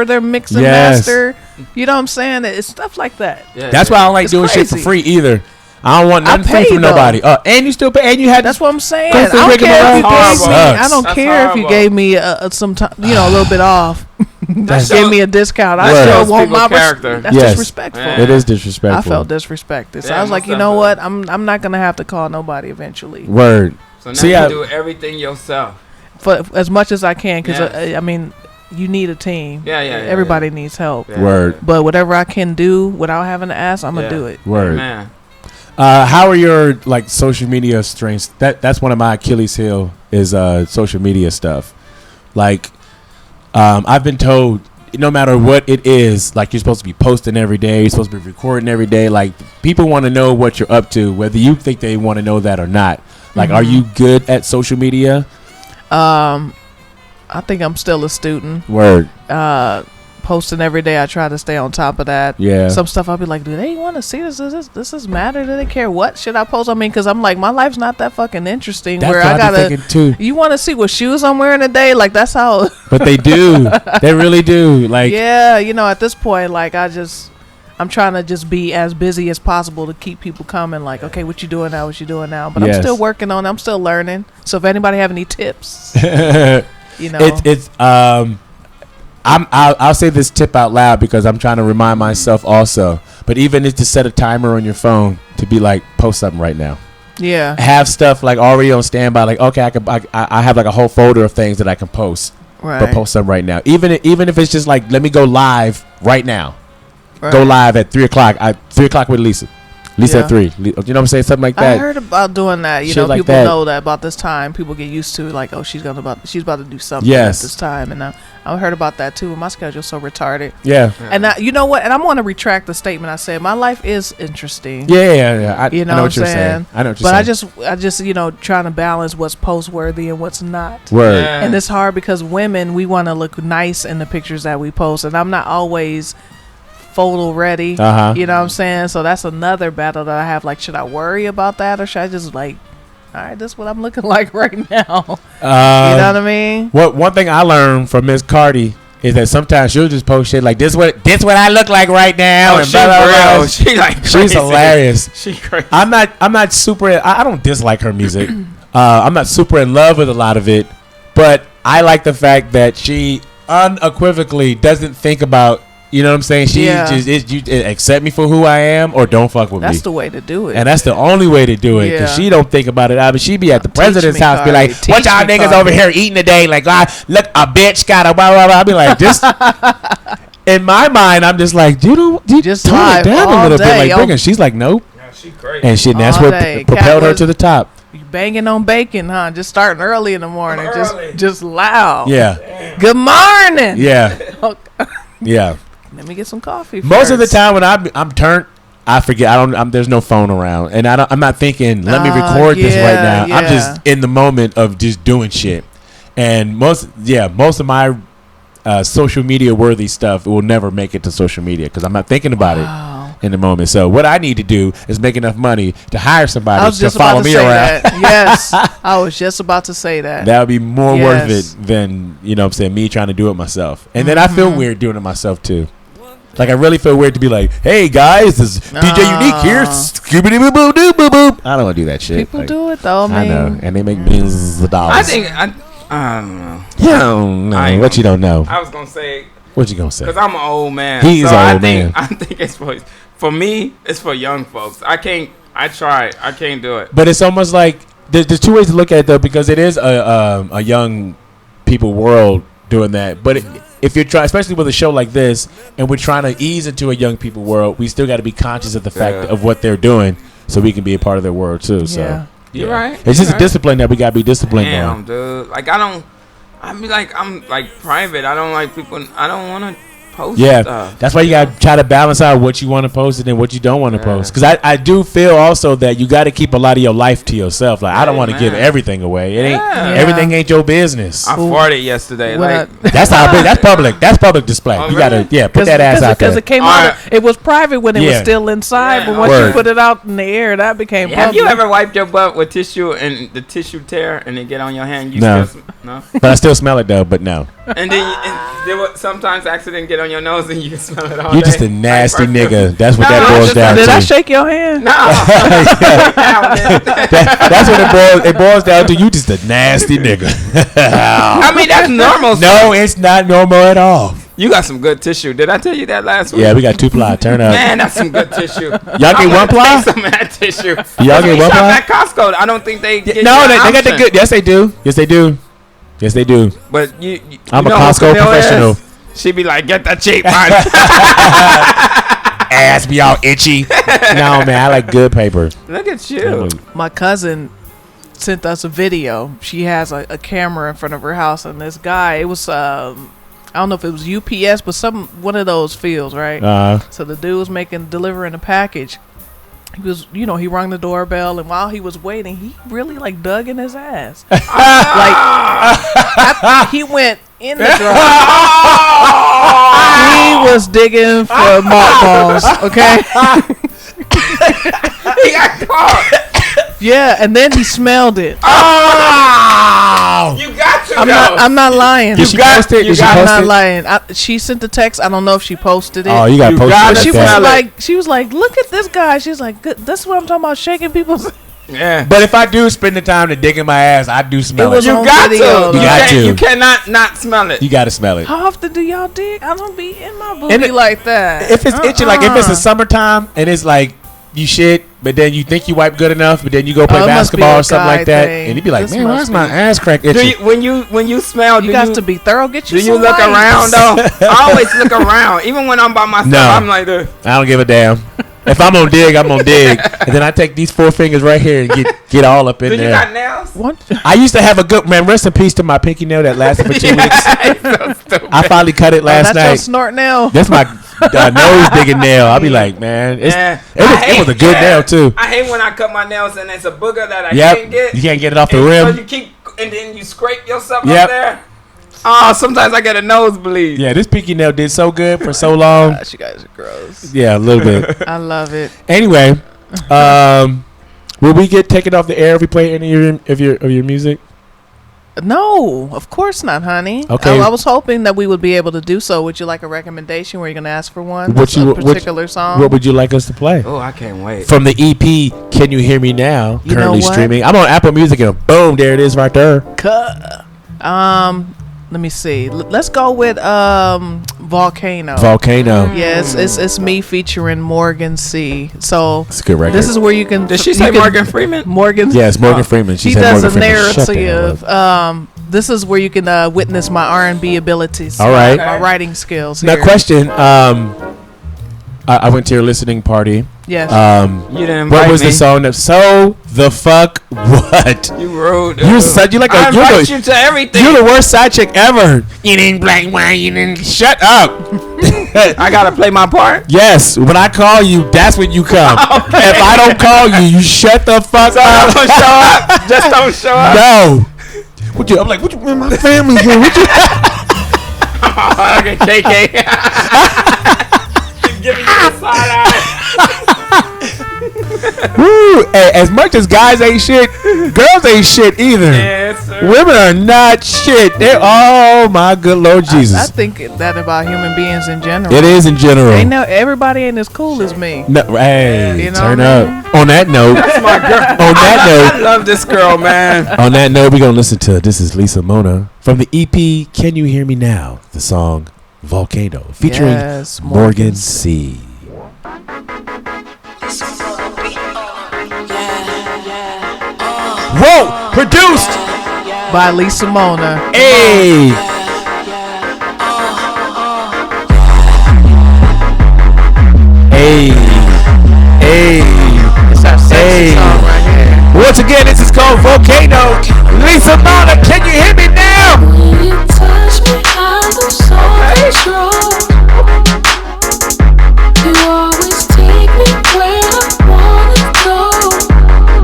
their mix and Yes. master? You know what I'm saying? It's stuff like that. Yeah. That's why I don't like It's doing shit crazy. for free either. I don't want I nothing free pay, from though. nobody. And you still pay, and you had That's what I'm saying. Go I for don't rigmarole. care if you That's gave me. horrible. I don't That's care if you horrible. gave me some time, a little bit off. That Give shows- me a discount. I Word. still Shows want my people character. That's Yes. disrespectful. Yeah. It is disrespectful. I felt disrespected, so Yeah, I was like, most you know definitely. what? I'm not gonna have to call nobody eventually. Word. So now See, you I- do everything yourself. For as much as I can, because Yes. I mean, you need a team. Yeah, yeah, yeah, Everybody needs help. Yeah. Word. But whatever I can do without having to ask, I'm gonna Yeah. do it. Word. Man. How are your like social media strengths? That's one of my Achilles heel is social media stuff. Like, I've been told no matter what it is, like you're supposed to be posting every day, you're supposed to be recording every day. Like people want to know what you're up to, whether you think they want to know that or not. Like, are you good at social media? I think I'm still a student. Word. Posting every day, I try to stay on top of that. Yeah. Some stuff I'll be like, do they want to see this? Does this matter? Do they care? What should I post? I mean, because I'm like, my life's not that fucking interesting. That's where what I I've been gotta. thinking too. You want to see what shoes I'm wearing today? Like that's how. But they do. They really do. Like, Yeah, at this point, like I I'm trying to just be as busy as possible to keep people coming. Like, okay, what you doing now? What you doing now? But Yes. I'm still working on it. I'm still learning. So if anybody have any tips, you know, I'll say this tip out loud because I'm trying to remind myself also. But even if to set a timer on your phone to be like, post something right now. yeah, Have stuff like already on standby. Like, okay, I have like a whole folder of things that I can post. right. But post something right now. Even if it's just like, let me go live right now. right. Go live at 3 o'clock. 3 o'clock with Lisa. Lisa Yeah. at 3. You know what I'm saying? Something like I that. heard about doing that. You Shit know, like people that. know that about this time. People get used to like, oh, she's about to do something Yes. at this time, and I heard about that too. My schedule's so retarded. Yeah. And you know what? And I'm going to retract the statement I said. My life is interesting. Yeah. You know I know what what you're I'm saying. I know what you're But saying. I just, you know, trying to balance what's post worthy and what's not. Word. Yeah. And it's hard because women, we want to look nice in the pictures that we post, and I'm not always photo ready. Uh-huh. You know what I'm saying? So that's another battle that I have. Like, should I worry about that, or should I just like, all right, this is what I'm looking like right now? You know what I mean? One thing I learned from Miss Cardi is that sometimes she'll just post shit like this what I look like right now. Oh, and she blah, blah, blah. real. She like She's crazy. hilarious. She crazy. I'm not super. I don't dislike her music. I'm not super in love with a lot of it, but I like the fact that she unequivocally doesn't think about. You know what I'm saying? She Yeah. you accept me for who I am or don't fuck with me. That's the way to do it. And that's the only way to do it, because Yeah. she don't think about it. I mean, she be at the Teach president's me, house, be like, Cardi. "What Teach y'all me, niggas Cardi." over here eating today?" Like, look, a bitch got a blah blah blah. I be like, just in my mind, I'm just like, you Just tone it live down a all little day, bit. Like, yo. bringing, she's like, nope, Yeah, she crazy. and shit. And that's All what day. propelled Cat her was- to the top. You banging on bacon, huh? Just starting early in the morning. Early. Just loud. Yeah, Good morning. yeah, yeah. Let me get some coffee. Most of the first. time when I'm turned, I forget. There's no phone around, and I'm not thinking. Let me record this right now. yeah, I'm just in the moment of just doing shit. And most of my social media worthy stuff will never make it to social media because I'm not thinking about it in the moment. So what I need to do is make enough money to hire I somebody was to just follow about to me say around. that. Yes, I was just about to say that. That would be more worth Yes. it than, you know what I'm saying, me trying to do it myself. And then I feel weird doing it myself too. Like, I really feel weird to be like, "Hey guys, this is DJ Unique here." Skibbity boo boo doo boo boo. I don't want to do that shit. People Like, do it though. I know, and they make millions of dollars. I don't know. You don't know I ain't what you don't know. I was gonna say What you gonna say? because I'm an old man. He's so an I old think, man. I think it's for me. It's for young folks. I can't. I tried. I can't do it. But it's almost like there's two ways to look at it though, because it is a young people world doing that. But if you're trying, especially with a show like this, and we're trying to ease into a young people world, we still got to be conscious of the fact of what they're doing, so we can be a part of their world too. So Yeah. You're right. it's just You're a discipline that we got to be disciplined Damn, on. dude. Like I'm private. I don't like people. I don't want to post Yeah, stuff. that's why you got to try to balance out what you want to post and then what you don't want to Yeah. post. Because I do feel also that you got to keep a lot of your life to yourself. Like, I don't Hey, want to give man. everything away. It ain't Yeah. everything ain't your business. I farted yesterday. When Like That's how big. That's public. That's public display. Oh, You gotta really? put that ass out because there. it came All out. right. It was private when it was Yeah. still inside, Yeah. but once Word. you put it out in the air, that became have public. you ever wiped your butt with tissue and the tissue tear and it get on your hand? You No. still no. But I still smell it though. But no, And then there would sometimes accident get on your nose and you can smell it all you day. just a nasty Like, nigga. That's what No, that boils just- down Did to. I shake your hand? No. That's what it boils. It boils down to. You just a nasty nigga. I mean that's normal. No, it's not normal at all. You got some good tissue. Did I tell you that last week? Yeah, we got 2 ply. Turn up. Man, that's some good tissue. Y'all get 1 ply? Take some of that tissue. Y'all get We 1 shop ply? at Costco. I don't think they. Get No, you they an got the option. good. Yes, they do. Yes, they do. Yes, they do. But I'm you a know who Costco Camille professional. is? She be like, get that cheap, man. Ass be all itchy. No, man, I like good paper. Look at you. My cousin sent us a video. She has a camera in front of her house, and this guy, it was I don't know if it was UPS, but one of those fields, right? So the dude was delivering a package. He was, he rung the doorbell, and while he was waiting, he really like dug in his ass. He went in the drawer. He was digging for mothballs. Okay. He got caught. Yeah, and then he smelled it. Oh! You got to. I'm not lying. Did she post it? Did she I'm post not it? lying. She sent the text. I don't know if she posted it. Oh, you got to post gotta it. She smell was it. she was like, look at this guy. She's like, good. That's what I'm talking about, shaking people's. Yeah. But if I do spend the time to dig in my ass, I do smell It it. was You on got video, to. though. You got to. You cannot not smell it. You got to smell it. How often do y'all dig? I don't be in my And booty like that. If it's itching, like if it's the summertime and it's like you shit, but then you think you wipe good enough, but then you go play it must be basketball a or something guy like that, thing. and you be like, This man, why's must my be- ass crack Do itching? you when you smell? You got to be thorough. Get you Do you some look wipes. around though? I always look around, even when I'm by myself. No. I'm like this. I don't give a damn. If I'm on dig, I'm on dig, and then I take these 4 fingers right here and get all up in Do you there. got nails? What? I used to have a good man. Rest in peace to my pinky nail that lasted for 2 weeks. So stupid. I finally cut it last That's your night. snort nail. That's my nose digging nail. I'll be like, man, Yeah. it was a good nail too. I hate when I cut my nails and it's a booger that I Yep, can't get. you can't get it off the And rim. So you keep and then you scrape yourself Yep. up there. Oh, sometimes I get a nosebleed. Yeah, this pinky nail did so good for so long. Gosh, you guys are gross. Yeah, a little bit. I love it. Anyway, will we get taken off the air if we play any of your music? No, of course not, honey. Okay. I was hoping that we would be able to do so. Would you like a recommendation? Were you going to ask for one? What A you- particular song? What would you like us to play? Oh, I can't wait. From the EP, Can You Hear Me Now? You know Currently what? streaming. I'm on Apple Music and boom, there it is right there. Let me see. Let's go with Volcano. Volcano. Yes, it's me featuring Morgan C. So It's a good record. this is where you can. Did she you say can- Morgan Freeman? Morgan. Yes, Morgan Freeman. She He said does Morgan a Freeman. Shut the hell narrative. up. This is where you can witness my R&B abilities. All right. My writing skills. Now, here. question. I went to your listening party. Yes. You didn't invite What was me. the song that? So the fuck what? You rude. You said you like I a invite you to everything. you're the worst side chick ever. You didn't black wine. You didn't shut up. I gotta play my part. Yes, when I call you, that's when you come. If I don't call you, you shut the fuck up. Don't show up. Just don't show up. No. What you? I'm like, what you? My family here. What you? Okay, KK. Giving you the side eye. Woo! Hey, as much as guys ain't shit, girls ain't shit either. Yes, sir. Women are not shit. They're oh my good Lord I Jesus. think that about human beings in general. It is in general. Everybody ain't as cool as me. No, hey, You know turn what I up. On that note, That's my girl. on that I love this girl, man. note, on that note, we're gonna listen to this is Lisah Monah from the EP Can You Hear Me Now? The song Volcano featuring Yes, Morgan C. Whoa! Produced. By Lisah Monah. Hey. Hey. Hey. It's our sexy Hey. song right here. Once again, this is called Volcano. Lisah Monah, can you hear me now? You touch me, I lose all control. You always take me where I wanna go.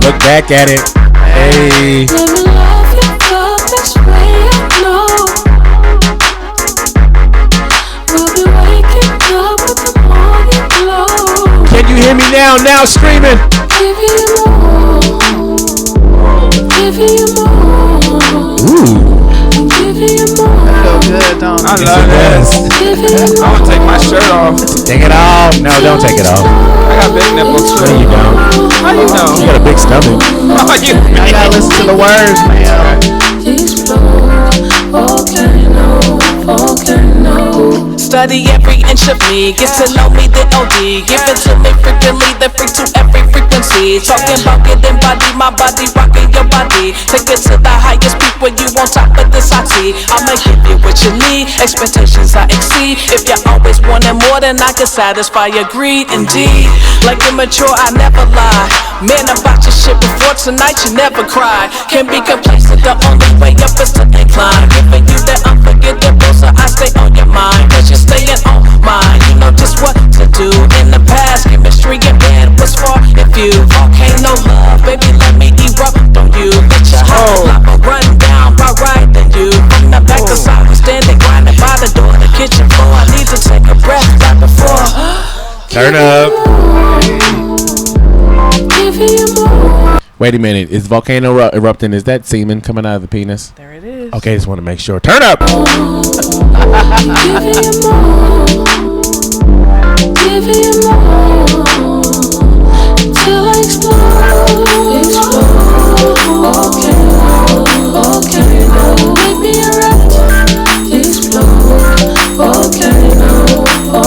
Look back at it. Hey. Let me love you the best way I know. We'll be waking up with the morning glow. Can you hear me now? Now screaming. Give you more. Give you more. Ooh. Give you more. Feel good, don't I it? love Yes. this. Give you I want to take my shirt off. Take it off. No, don't take it off. I got big nipples. No, you don't. How you You know? got a big stomach. Oh, you. I gotta listen to the words, man. explode. Volcano, volcano. Study every inch of me, get to know me the OD. Give it to me frequently, then free to every frequency. Talking about getting body, my body rocking your body. Take it to the highest peak when you on top of this hot tea. I'ma give you what you need, expectations I exceed. If you always wanted more than I can satisfy your greed, indeed. Like immature, I never lie. Man, about your shit before tonight, you never cry. Can be complacent, the only way up is to incline. Giving you that unforgettable, so I stay on your mind. Cause you're staying on mine, you know just what to do. In the past, chemistry and bad was far if you volcano love, baby, let me erupt on you. Let your whole lava run down by right then you. From the back to side, we standing grinding by the door, the kitchen floor. I need to take a breath right before. Turn up. Give you more. Wait a minute. Is volcano erupting? Is that semen coming out of the penis? There it is. Okay, just want to make sure. Turn up. Giving you more till I explode. Okay, make me erupt. Explode. Okay,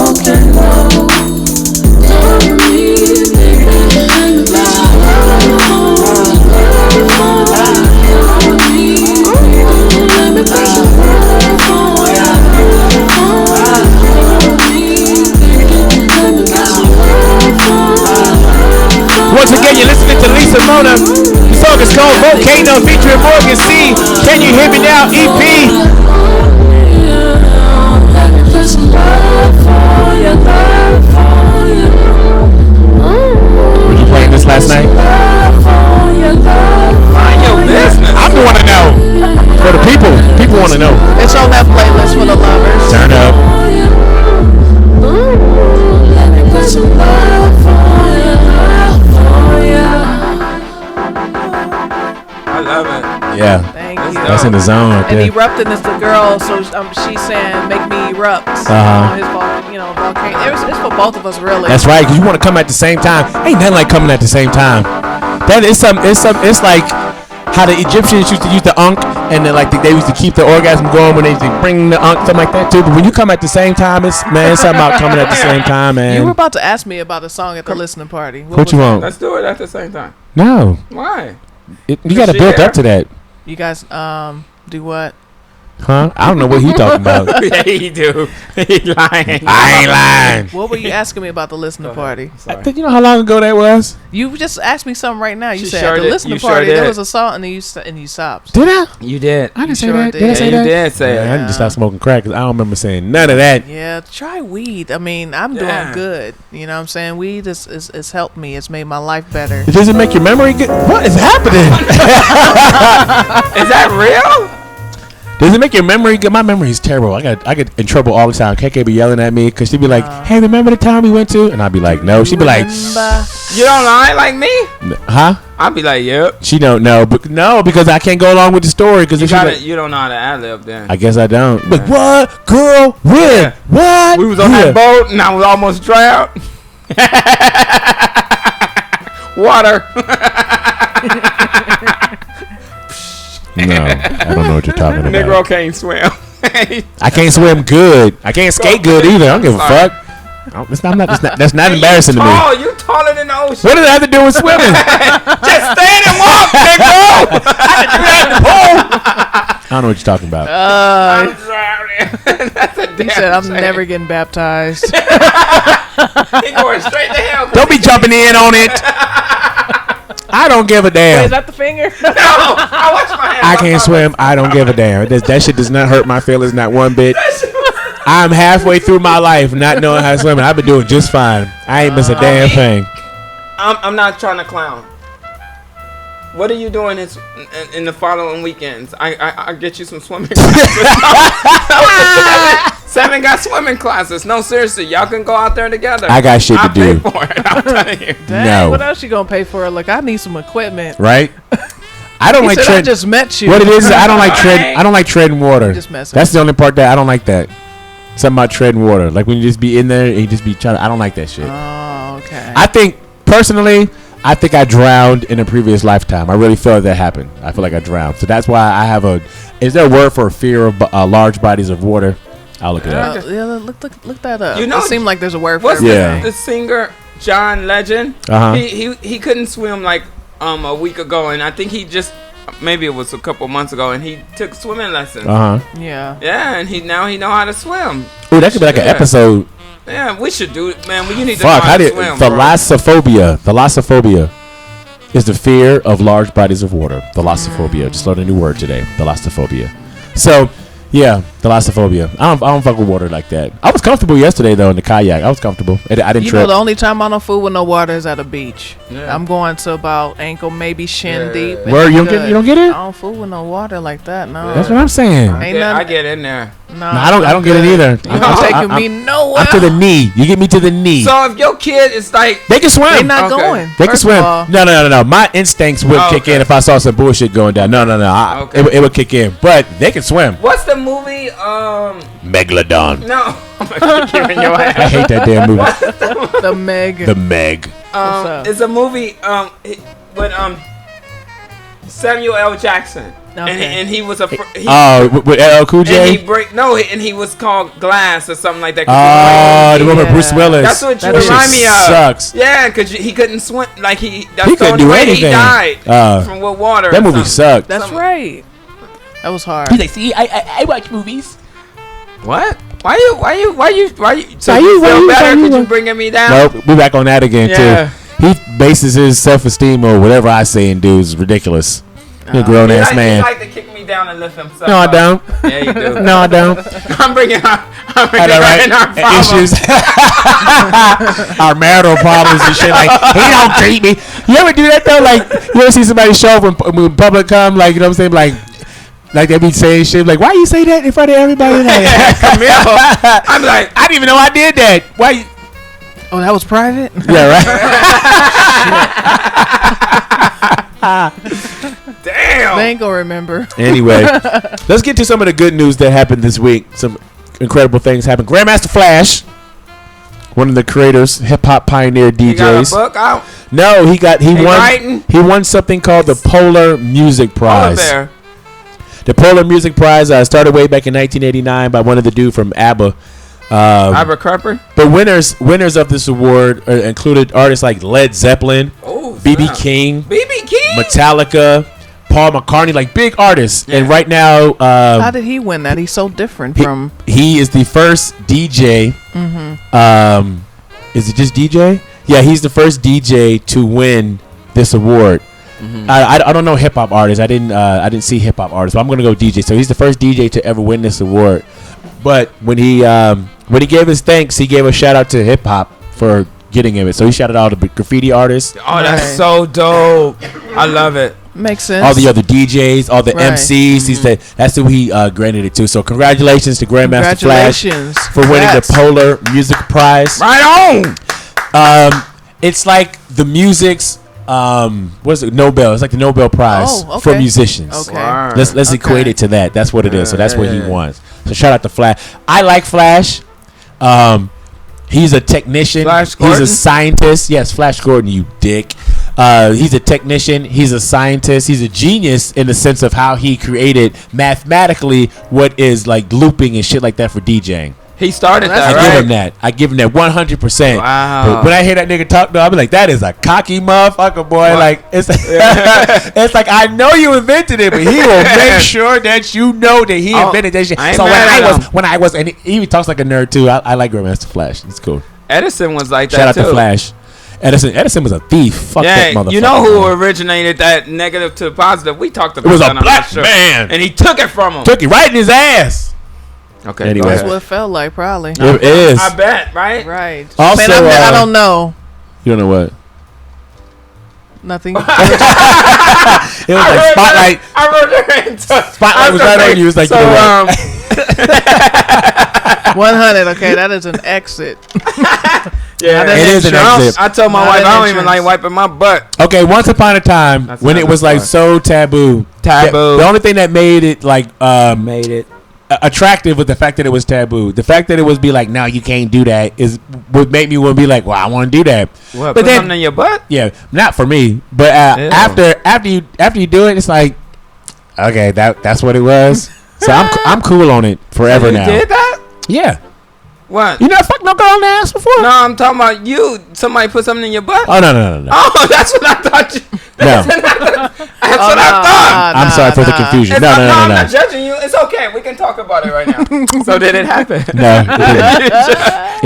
Once again, you're listening to Lisah Monah. The song is called Volcano featuring Morgan C. Can You Hear Me Now? EP. Were you playing this last night? Mind your business. I want to know. For the people. People want to know. It's on that playlist for the lovers. Turn up. I love it. Yeah. Thank you. That's in the zone right And there. erupting is the girl, so she's saying, "Make me erupt." Uh-huh. His volcano. It's for both of us, really. That's right, because you want to come at the same time. Ain't nothing like coming at the same time. That is it's like how the Egyptians used to use the ankh, and then like they used to keep the orgasm going when they used to bring the ankh, something like that too. But when you come at the same time, it's something about coming at the same time, man. You were about to ask me about a song at the listening party. What you want? Let's do it at the same time. No, Why? you got to build up to that, You guys do what? huh? I don't know what he talking about. Yeah, he do. He lying. I ain't lying. What were you asking me about the listening party? Sorry. You know how long ago that was? You just asked me something right now. You She said sure at the did. listening You sure party there did. was a song and you stopped. Did I? You did. I didn't say sure that. did. Did I say Yeah, that? you did say Man, it. I need to stop smoking crack because I don't remember saying none of that. Yeah, try weed. I mean, I'm Yeah. doing good. You know what I'm saying? Weed is helped me. It's made my life better. Does it make your memory good? What is happening? Is that real? Does it make your memory good? My memory is terrible. I get in trouble all the time. KK be yelling at me because she'd be like, "Hey, remember the time we went to?" And I'd be like, "No." She'd be like, Remember? You don't lie like me? "Huh?" I'll be like, yep. She don't know, but no, because I can't go along with the story. Because You got it. You don't know how to ad lib then. I guess I don't. Like what, girl? When? Yeah. What? We was on that boat and I was almost drowned. Water. No, I don't know what you're talking about. Negro can't swim. I can't swim good. I can't skate good either. I don't give a Sorry. fuck. That's not embarrassing to me. Oh, you taller than the ocean. What does it have to do with swimming? Just stand and walk, Negro. I had to do that in the pool. I don't know what you're talking about. I'm drowning. That's a damn He said, "I'm shame. never getting baptized." He going straight to hell. Don't be jumping in on it. I don't give a damn. Is that the finger? No, I watch my hands. I can't swim. I don't give a damn. That shit does not hurt my feelings, not one bit. I'm halfway through my life not knowing how to swim, and I've been doing just fine. I ain't miss a damn thing. I'm not trying to clown. What are you doing in the following weekends? I get you some swimming classes. Seven got swimming classes. No, seriously, y'all can go out there together. I got shit to do. Pay for it. I'm telling you. Dang, No. what else you gonna pay for? Look, I need some equipment. Right? I don't He like said, "I treading. just met you." What it is I don't like treading. I don't like treading water. Just messing. That's the only part that I don't like. That something about treading water, like when you just be in there and you just be trying. I don't like that shit. Oh, okay. I think personally, I think I drowned in a previous lifetime. I really feel that happened. I feel like I drowned. So that's why I have a. Is there a word for a fear of large bodies of water? I'll look it up. Yeah, look that up. You know- it seemed like there's a word for What's it. Yeah. the singer John Legend? Uh-huh. He couldn't swim like a week ago, and I think he just maybe it was a couple months ago, and he took swimming lessons. Yeah. Yeah, and he know how to swim. Ooh, that could be like an Yeah. episode. Yeah, we should do it, man. You need to Fuck, know how how to did swim, bro. thalassophobia? Thalassophobia is the fear of large bodies of water. Thalassophobia. Just learned a new word today. Thalassophobia. So, yeah, Thalassophobia. I don't fuck with water like that. I was comfortable yesterday though in the kayak. I was comfortable. I didn't You trip. know, the only time I don't fool with no water is at a beach. Yeah. I'm going to about ankle, maybe shin deep. and Where I'm you good. don't get I it? don't fool with no water like that. No. That's what I'm saying. Ain't I nothing. get in there. No, No, I don't get it either. You're not taking me nowhere. I'm to the knee. You get me to the knee. So if your kid is like, They can swim. They not Okay. going. They can First swim. of all, No. My instincts would kick okay. in if I saw some bullshit going down. No. Okay. It would kick in. But they can swim. what's the movie? Megalodon. No, I'm gonna kick in your I ass. hate that damn movie. the Meg. The Meg. up? It's a movie with Samuel L. Jackson, Okay. and he was a With LL Cool and J. he was called Glass or something like that. 'cause Oh, the one with Yeah. Bruce Willis. that's what you That remind shit me of. sucks. Yeah, because he couldn't swim. Like that's He the couldn't only do way anything. he died from with water. That or movie something. sucked. That's right. That was hard. He's like, see, I watch movies. What? Why you? So Why you you- why feel you- better why you- because you bringing me down? Nope, we back on that again Yeah. too. He bases his self-esteem on whatever I say and do is ridiculous. You're a grown ass He man. like to kick me down and lift himself. No, I up. don't. Yeah, you do. No, I don't. I'm bringing I know, right? our problems. Issues, our marital problems and shit. Like he don't treat me. You ever do that though? Like you ever see somebody show up when public come? Like you know what I'm saying? Like they be saying shit. Like why you say that in front of everybody? Like, Camille, I'm like, I didn't even know I did that. Why? You? Oh, that was private? Yeah, right. damn. They ain't gonna remember. Anyway, let's get to some of the good news that happened this week. Some incredible things happened. Grandmaster Flash, one of the creators, hip hop pioneer DJs. You got a book out? No, he won. writing? He won something called the Polar Music Prize. There. The Polar Music Prize started way back in 1989 by one of the dude from ABBA. Abercrombie? But winners of this award included artists like Led Zeppelin, Oh, B.B. King, BB King? Metallica, Paul McCartney, like big artists. Yeah. And right now, How did he win that? He's so different from. he is the first DJ. Is it just DJ? Yeah, he's the first DJ to win this award. I don't know hip hop artists. I didn't see hip hop artists, but I'm gonna go DJ. So he's the first DJ to ever win this award. But when he gave his thanks, he gave a shout out to hip hop for getting him it. So he shouted out all the graffiti artists, Oh, that's Right. so dope. I love it. Makes sense. all the other DJs, all the Right. MCs. He said that's who he granted it to. So congratulations to Grandmaster Flash Congratulations. for winning the Congrats. Polar Music Prize. Right on. It's like the music's what is it? Nobel. It's like the Nobel Prize Oh, for okay. musicians. Okay. Word. Let's equate Okay. it to that. That's what it is. So that's what he Yeah. wants. So shout out to Flash. I like Flash. He's a technician. Flash He's Gordon? a scientist. Yes, Flash Gordon, you dick. He's a technician. He's a scientist. He's a genius in the sense of how he created mathematically what is like looping and shit like that for DJing. He started That's that, I right? give him that. I give him that 100%. Wow. But when I hear that nigga talk, though, I be like, that is a cocky motherfucker, boy. What? Like it's, it's like I know you invented it, but he will make sure that you know that he Oh, invented that shit. I ain't So mad at him. when I was, and he even talks like a nerd too. I like Grandmaster Flash. It's cool. Edison was like that Shout out too. to Flash. Edison was a thief. Fuck that Yeah, motherfucker. you know who man. originated that negative to positive? We talked about was a that on black that show. man. And he took it from him. Took it right in his ass. Okay, Anyway. go That's ahead. what it felt like, probably. It is. I bet, right? Right. Also, Man, I don't know. You don't know what? Nothing. It was like Spotlight. I wrote her into Spotlight was right on you. It was like, so, you know what? 100. Okay, that is an exit. yeah, Not an It is an entrance. exit. I told my Not wife an I don't even entrance. like wiping my butt. Okay, once upon a time That's when it another was like story. so taboo. Taboo. The only thing that made it like attractive was the fact that it was taboo. The fact that it was be like, no, you can't do that is would make me want to be like, well, I want to do that. What? But Put then, something in your butt? yeah, not for me. But Ew. after you do it, it's like, okay, that's what it was. So I'm cool on it forever You now. did that? Yeah, What? you never fucked no girl in the ass before? No, I'm talking about you. Somebody put something in your butt? Oh no. Oh, that's what I thought. No. That's what I thought. I'm sorry for the confusion. It's No. I'm not judging you. It's okay. We can talk about it right now. So did it happen? No,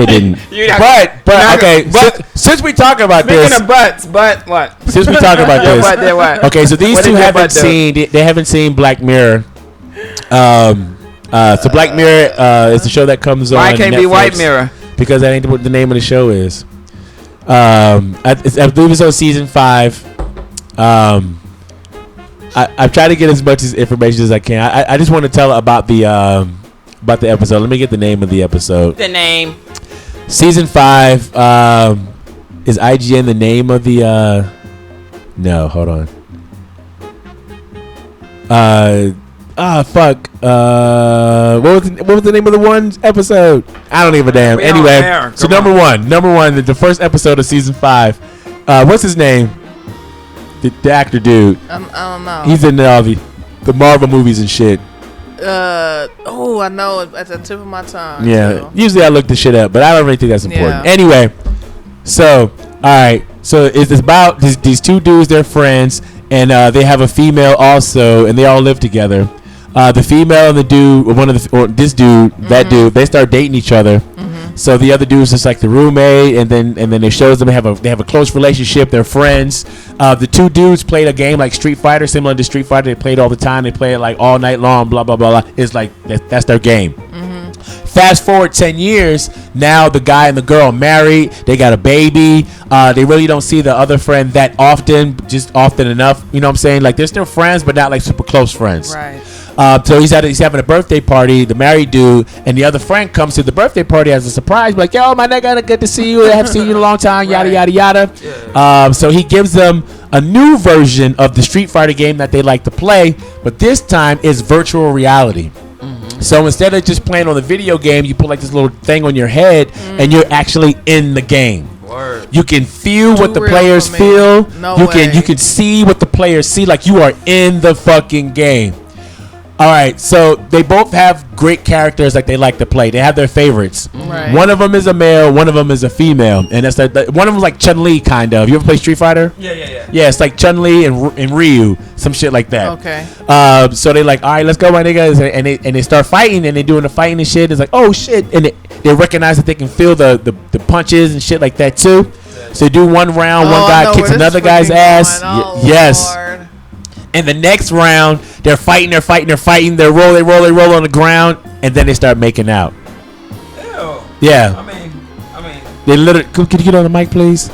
it didn't. You're not- But you're not- okay, but- since we talk about Speaking this, of butts, but what? since we talk about Your this, butt did what? okay, so these What two did your haven't butt do? seen they haven't seen Black Mirror. So Black Mirror is the show that comes on Why can't it be Netflix White Mirror? because that ain't what the name of the show is. I believe it's on season 5. I've tried to get as much information as I can. I just want to tell about the episode. Let me get the name of the episode. The name. Season 5. Is IGN the name of the? No, hold on. Fuck. What was the name of the one episode? I don't even damn. Anyway, so number one, the first episode of season 5. What's his name? The actor dude. I don't know. He's in all the Marvel movies and shit. I know it at the tip of my tongue. Yeah. So. Usually I look this shit up, but I don't really think that's important. Yeah. Anyway, so all right. So it's about these two dudes. They're friends, and they have a female also, and they all live together. The female and the dude, this dude, that dude, they start dating each other. So the other dude's just like the roommate, and then it shows them they have a close relationship. They're friends. The two dudes played a game like Street Fighter, similar to Street Fighter. They played all the time. They play it like all night long. Blah blah blah blah. It's like that's their game. Fast forward 10 years. Now the guy and the girl are married. They got a baby. They really don't see the other friend that often, just often enough. You know what I'm saying? Like they're still friends, but not like super close friends. Right. So he's having a birthday party, the married dude, and the other friend comes to the birthday party as a surprise, like, yo, my nigga, good to see you. I haven't seen you in a long time, yada, yada, yada. Yeah. So he gives them a new version of the Street Fighter game that they like to play, but this time it's virtual reality. So instead of just playing on the video game, you put like this little thing on your head, and you're actually in the game. Word. You can feel what the real players for me. feel. No you way. can see what the players see. Like you are in the fucking game. All right, so they both have great characters like they like to play. They have their favorites. Right. One of them is a male, one of them is a female, and that's like one of them like Chun-Li kind of. You ever play Street Fighter? Yeah. Yeah, it's like Chun-Li and Ryu, some shit like that. Okay. So they like, all right, let's go, my niggas, and they start fighting, and they doing the fighting and shit. It's like, oh shit, and they recognize that they can feel the punches and shit like that too. So they do one round, one guy kicks another guy's ass. Yes. Lord. And the next round, they're fighting. They roll on the ground, and then they start making out. Ew. Yeah. I mean. They literally. Could you get on the mic, please?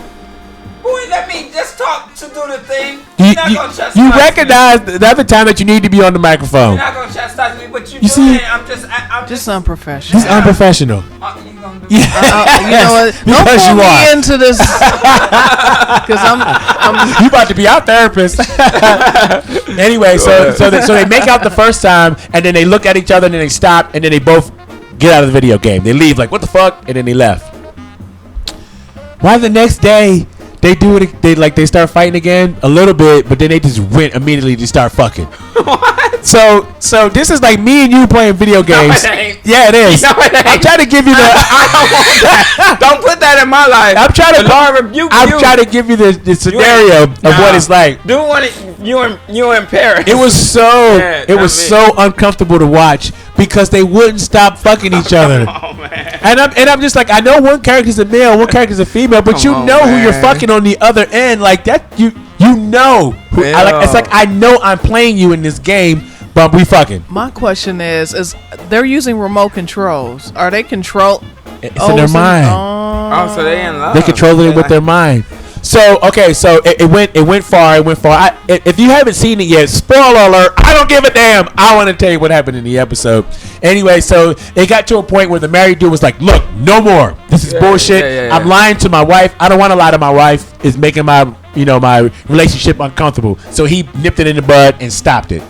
Boy, let me just talk to do the thing. You chastise recognize the other time that you need to be on the microphone. You're not gonna chastise me, but you see? it. I'm Just unprofessional. He's unprofessional. You gonna do You know what? Don't Because pull you are. me into this. Because I'm You about to be our therapist. Anyway, so they make out the first time, and then they look at each other, and then they stop, and then they both get out of the video game. They leave like, what the fuck? And then they left. Why the next day they do it? They start fighting again a little bit, but then they just went immediately to start fucking. What? So this is like me and you playing video games. No, it ain't. Yeah, it is. No, it ain't. I'm trying to give you the. I don't want that. Don't put that in my life. I'm trying to. The Lord rebuke I'm you. trying to give you the scenario of what it's like. Do what you in Paris. It was Yeah, so uncomfortable to watch because they wouldn't stop fucking each other. Oh man. And I'm just like, I know one character's a male, one character's a female, but you know who you're fucking on the other end. Like that, you know who. It's like I know I'm playing you in this game, but we fucking. My question is they're using remote controls? Are they control? It's in their mind. Oh, so they in love. They control it with their mind. So okay, so it went far. If you haven't seen it yet, spoiler alert! I don't give a damn. I want to tell you what happened in the episode. Anyway, so it got to a point where the married dude was like, "Look, no more. This is bullshit. Yeah. I'm lying to my wife. I don't want to lie to my wife. It's making my relationship uncomfortable." So he nipped it in the bud and stopped it.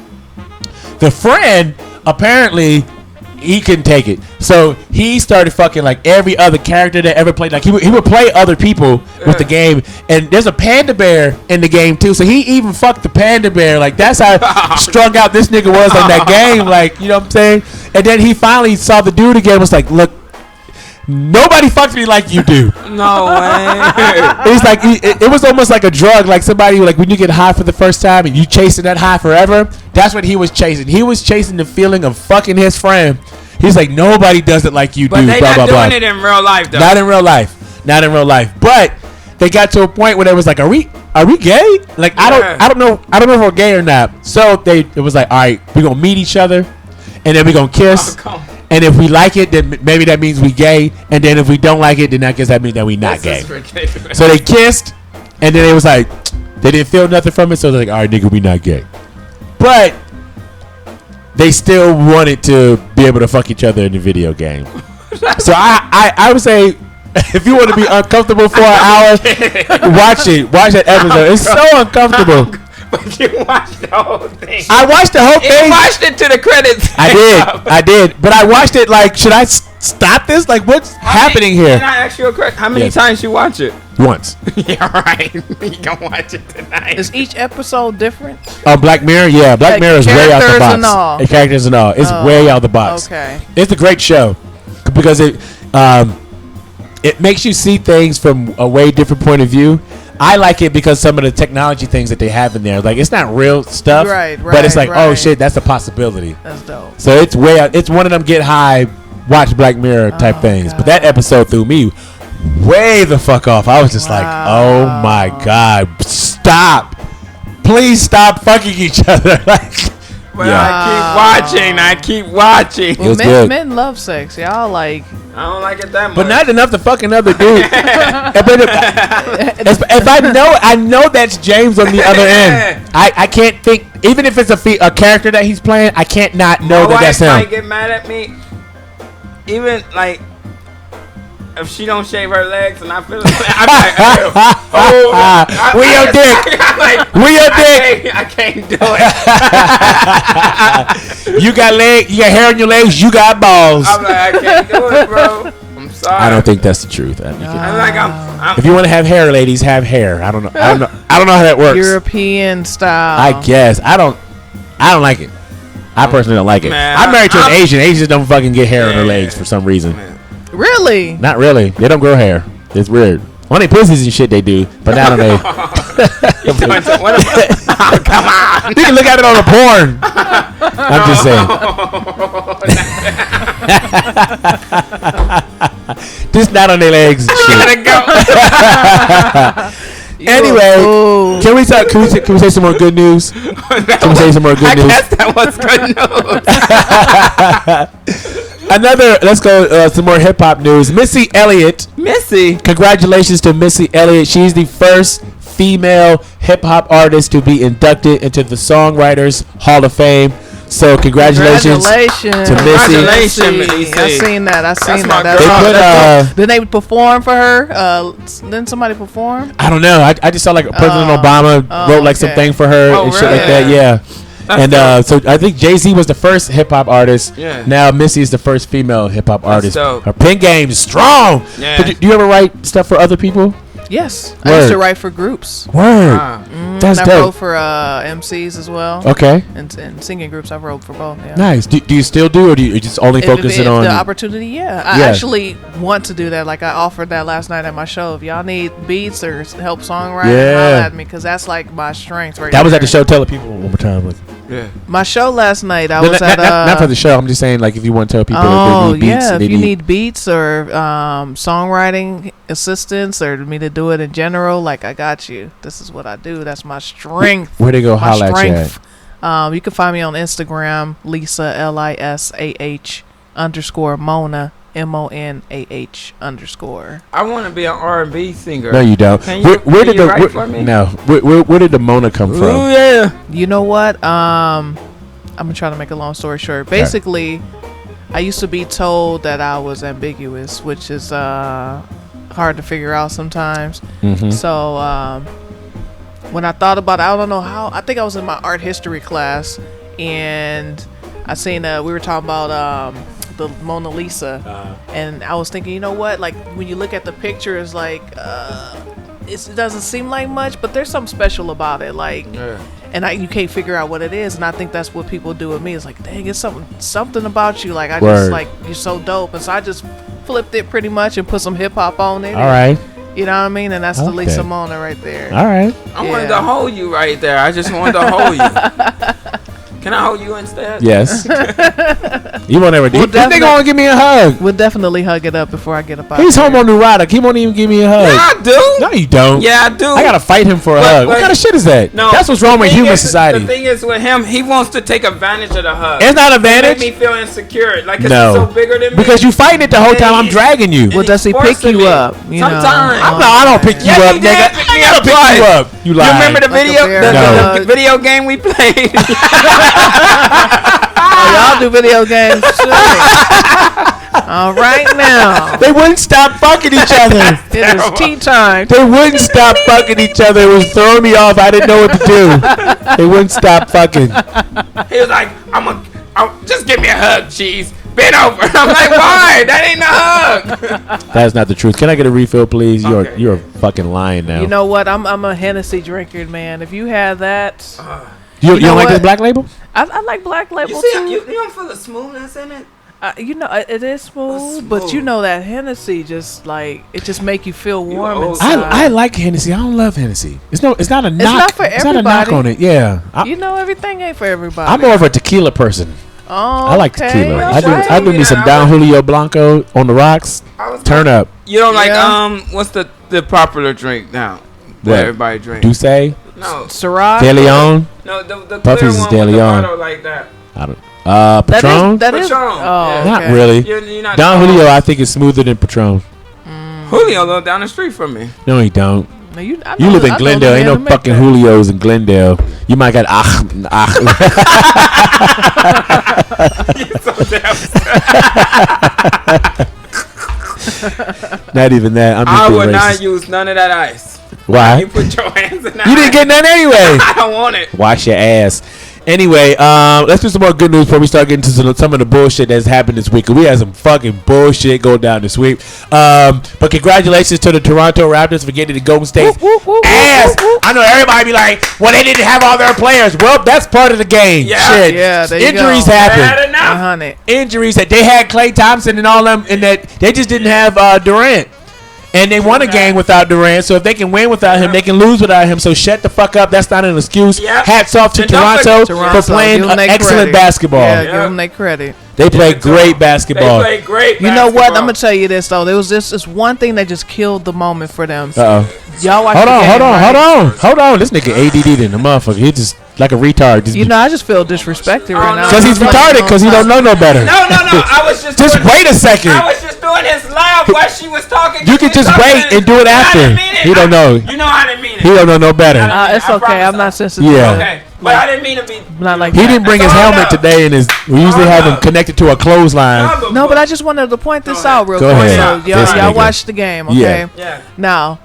The friend apparently. He couldn't take it, so he started fucking like every other character that ever played. Like he would play other people with the game, and there's a panda bear in the game too. So he even fucked the panda bear. Like that's how strung out this nigga was on that game. Like you know what I'm saying? And then he finally saw the dude again. Was like, look, nobody fucks me like you do. No way. It's like it was almost like a drug. Like somebody like when you get high for the first time and you chasing that high forever. That's what he was chasing. He was chasing the feeling of fucking his friend. He's like, nobody does it like you But do. they blah, not blah, doing blah. it in real life though. Not in real life. But they got to a point where they was like, are we gay? Like I don't know if we're gay or not. So it was like, all right, we're gonna meet each other. and then we're gonna kiss. Oh, come on. And if we like it, then maybe that means we gay. And then if we don't like it, then I guess that means that we not gay. This is ridiculous. So they kissed, and then it was like they didn't feel nothing from it. So they're like, all right, nigga, we not gay. But they still wanted to be able to fuck each other in the video game. So I would say, if you want to be uncomfortable for an hour, watch it. Watch that episode. It's so uncomfortable. But you watched the whole thing. I watched the whole thing. You watched it to the credits. I did. But I watched it like, should I stop this? Like, what's happening here? Can I ask you a question? How many Yes. times you watch it? Once. Yeah, right. You can watch it tonight. Is each episode different? Black Mirror? Yeah, Black Like Mirror is way out the characters box. and all? The characters and all. It's way out the box. Okay. It's a great show because it makes you see things from a way different point of view. I like it because some of the technology things that they have in there, like it's not real stuff, Right, but it's like, oh right. shit, that's a possibility. That's dope. So it's way out. It's one of them get high, watch Black Mirror type things. But that episode threw me way the fuck off. I was just like, oh my god, stop! Please stop fucking each other. Like, But yeah. I keep watching. It was men, good. men love sex. Y'all like. I don't like it that much. But not enough to fuck another dude. If I know that's James on the other end. I can't think, even if it's a character that he's playing, I can't not know My that that's wife might him. get mad at me. Even like if she don't shave her legs, and I feel like I'm like, We your dick. We your dick. I can't do it. You got hair on your legs. You got balls. I'm like, I can't do it, bro. I'm sorry. I don't think that's the truth. I'm like, I'm If you want to have hair, ladies, have hair. I don't know how that works. European style. I guess I don't like it. I personally don't like it. Man, I'm married to an Asian. Asians don't fucking get hair on their legs for some reason. Really? Not really. They don't grow hair. It's weird. On their pussies and shit they do, but not on their. Come on. You can look at it on the porn. I'm just saying. Just not on their legs and shit. Anyway, can we talk? Can we say some more good news? Can we say some more good news? I guess that was good news. Let's go some more hip hop news. Missy Elliott. Missy. Congratulations to Missy Elliott. She's the first female hip hop artist to be inducted into the Songwriters Hall of Fame. So congratulations to Missy. Congratulations, Missy. I seen that. my That's girl. Did they perform for her? Didn't somebody perform? I don't know. I just saw like President Obama wrote like some thing for her and shit like that. Yeah. And so I think Jay-Z was the first hip hop artist. Yeah. Now Missy is the first female hip hop artist. dope. Her pen game is strong. Yeah. But do you ever write stuff for other people? Yes. Word. I used to write for groups. Word. That's I dope. wrote for MCs as well. Okay. And singing groups, I've wrote for both. Yeah. Nice. Do you still do, or do you just only focus if it on the opportunity? Yeah, I Yeah. actually want to do that. Like I offered that last night at my show. If y'all need beats or help songwriting, Yeah. holla at me because that's like my strength. Right That was at there. the show. Tell the people one more time. Yeah. My show last night. I No, was not, at not for the show. I'm just saying, like, if you want to tell people Oh that they need beats, yeah, they if you need beats or songwriting assistance or me to do it in general, like I got you. This is what I do. That's my strength. where they go My holla at you at? strength. You can find me on Instagram, Lisah _Monah MONAH_. I want to be an R&B singer. No, you don't. Can you- Where can did you the write for me? no? Where did the Mona come Ooh, from? yeah. You know what? I'm gonna try to make a long story short. Basically, I used to be told that I was ambiguous, which is hard to figure out sometimes. Mm-hmm. So when I thought about it, I don't know how. I think I was in my art history class, and I seen we were talking about the Mona Lisa, and I was thinking, you know what? Like when you look at the picture, it's like it doesn't seem like much, but there's something special about it. Like. Yeah. And you can't figure out what it is, and I think that's what people do with me. It's like, dang, it's something about you. Like I Word. just like you're so dope, and so I just flipped it pretty much and put some hip hop on it. All right. You know what I mean? And that's I the like Lisah that. Monah right there. All right. I wanted Yeah. to hold you right there. I just wanted to hold you. Can I hold you instead? Yes. You won't ever do. Well, This nigga won't give me a hug. We'll definitely hug it up before I get up out. He's here. homoneurotic. He won't even give me a hug. Yeah, I do. No, you don't. Yeah, I do. I gotta fight him for a hug. What kind of shit is that? No, That's what's wrong with the thing human is- society. The thing is with him, he wants to take advantage of the hug. It's not It advantage. make me feel insecure. Like, it's No. so bigger than me. Because you fighting it the whole time. I'm dragging you. Well, does he pick forcing you me. up? You know? Sometimes. I don't pick you Yes, up, he did nigga. pick I me gotta up pick you twice. up. You lied. You remember the Like a video? bear The hug. video game we played. Oh, y'all do video games too. All right now. They wouldn't stop fucking each other. It is tea time. They wouldn't stop fucking each other. It was throwing me off. I didn't know what to do. They wouldn't stop fucking. He was like, just give me a hug, Cheese. Bend over. I'm like, why? That ain't a hug. That's not the truth. Can I get a refill, please? Okay. You're fucking lying now. You know what? I'm a Hennessy drinker, man. If you had that, you know don't like what? this black label? I like Black Label You see, too. you don't feel the smoothness in it? You know, it is smooth, but you know that Hennessy just like it just make you feel warm old. inside. I like Hennessy. I don't love Hennessy. It's not a knock. not for It's not a knock everybody. on it. Yeah. You know, everything ain't for everybody. I'm more of a tequila person. Oh, I like okay, tequila. I alright. do me some Don Julio Blanco on the rocks. Turn up. You don't like, Yeah. what's the popular drink now that What? everybody drinks? Douce, De No. Syrah. Leon. No, the Puppies clear is one De with the Leon. bottle like that. I don't. Patron. That is. Patron. Oh, Yeah. Not okay. really. You're not Don Julio, I think, is smoother than Patron. Julio lived down the street from me. No, he don't. Now, you You live I in know Glendale. the Ain't man no to make fucking that. Julios in Glendale. You might got You're so damn Not even that. I'm just I being would not racist. use none of that ice. Why? You put your hands in that You didn't ice. get none anyway. I don't want it. Wash your ass. Anyway, let's do some more good news before we start getting to some of the bullshit that's happened this week. 'Cause we had some fucking bullshit go down this week. But congratulations to the Toronto Raptors for getting the Golden State ass. I know everybody be like, well, they didn't have all their players. Well, that's part of the game. Yeah. Shit. Yeah, there you Injuries go. Bad happen. enough. 100. Injuries that they had Klay Thompson and all them, and that they just didn't have Durant. And they won a game without Durant, so if they can win without him, they can lose without him. So shut the fuck up. That's not an excuse. Yep. Hats off to And don't Toronto Toronto, for playing give 'em they excellent credit. basketball. Yeah, Yeah. give them their credit. They played Yeah, great They basketball. play great. You know what? basketball. I'm gonna tell you this though. There was this one thing that just killed the moment for them. Uh-oh. Y'all watch Hold the on, game, hold on, right? hold on. This nigga ADD in the motherfucker. He just like a retard. Just You know, I just feel disrespected right now. because he's retarded because he don't know no better. No. I was just. Just doing, wait a second. I was just doing his laugh while she was talking. You can just wait and do it I after. didn't mean it. He don't know. You know I didn't mean it. He don't know no better. It's I okay. promise I'm not I- sensitive. Yeah. Okay, but I didn't mean to be. Not like He that. didn't bring his That's all I helmet know. today, and we usually all I have him know. connected to a clothesline. No, but I just wanted to point this Go ahead. out real Go quick. ahead. So This y'all nigga. watch the game, okay? Yeah. Yeah. Now,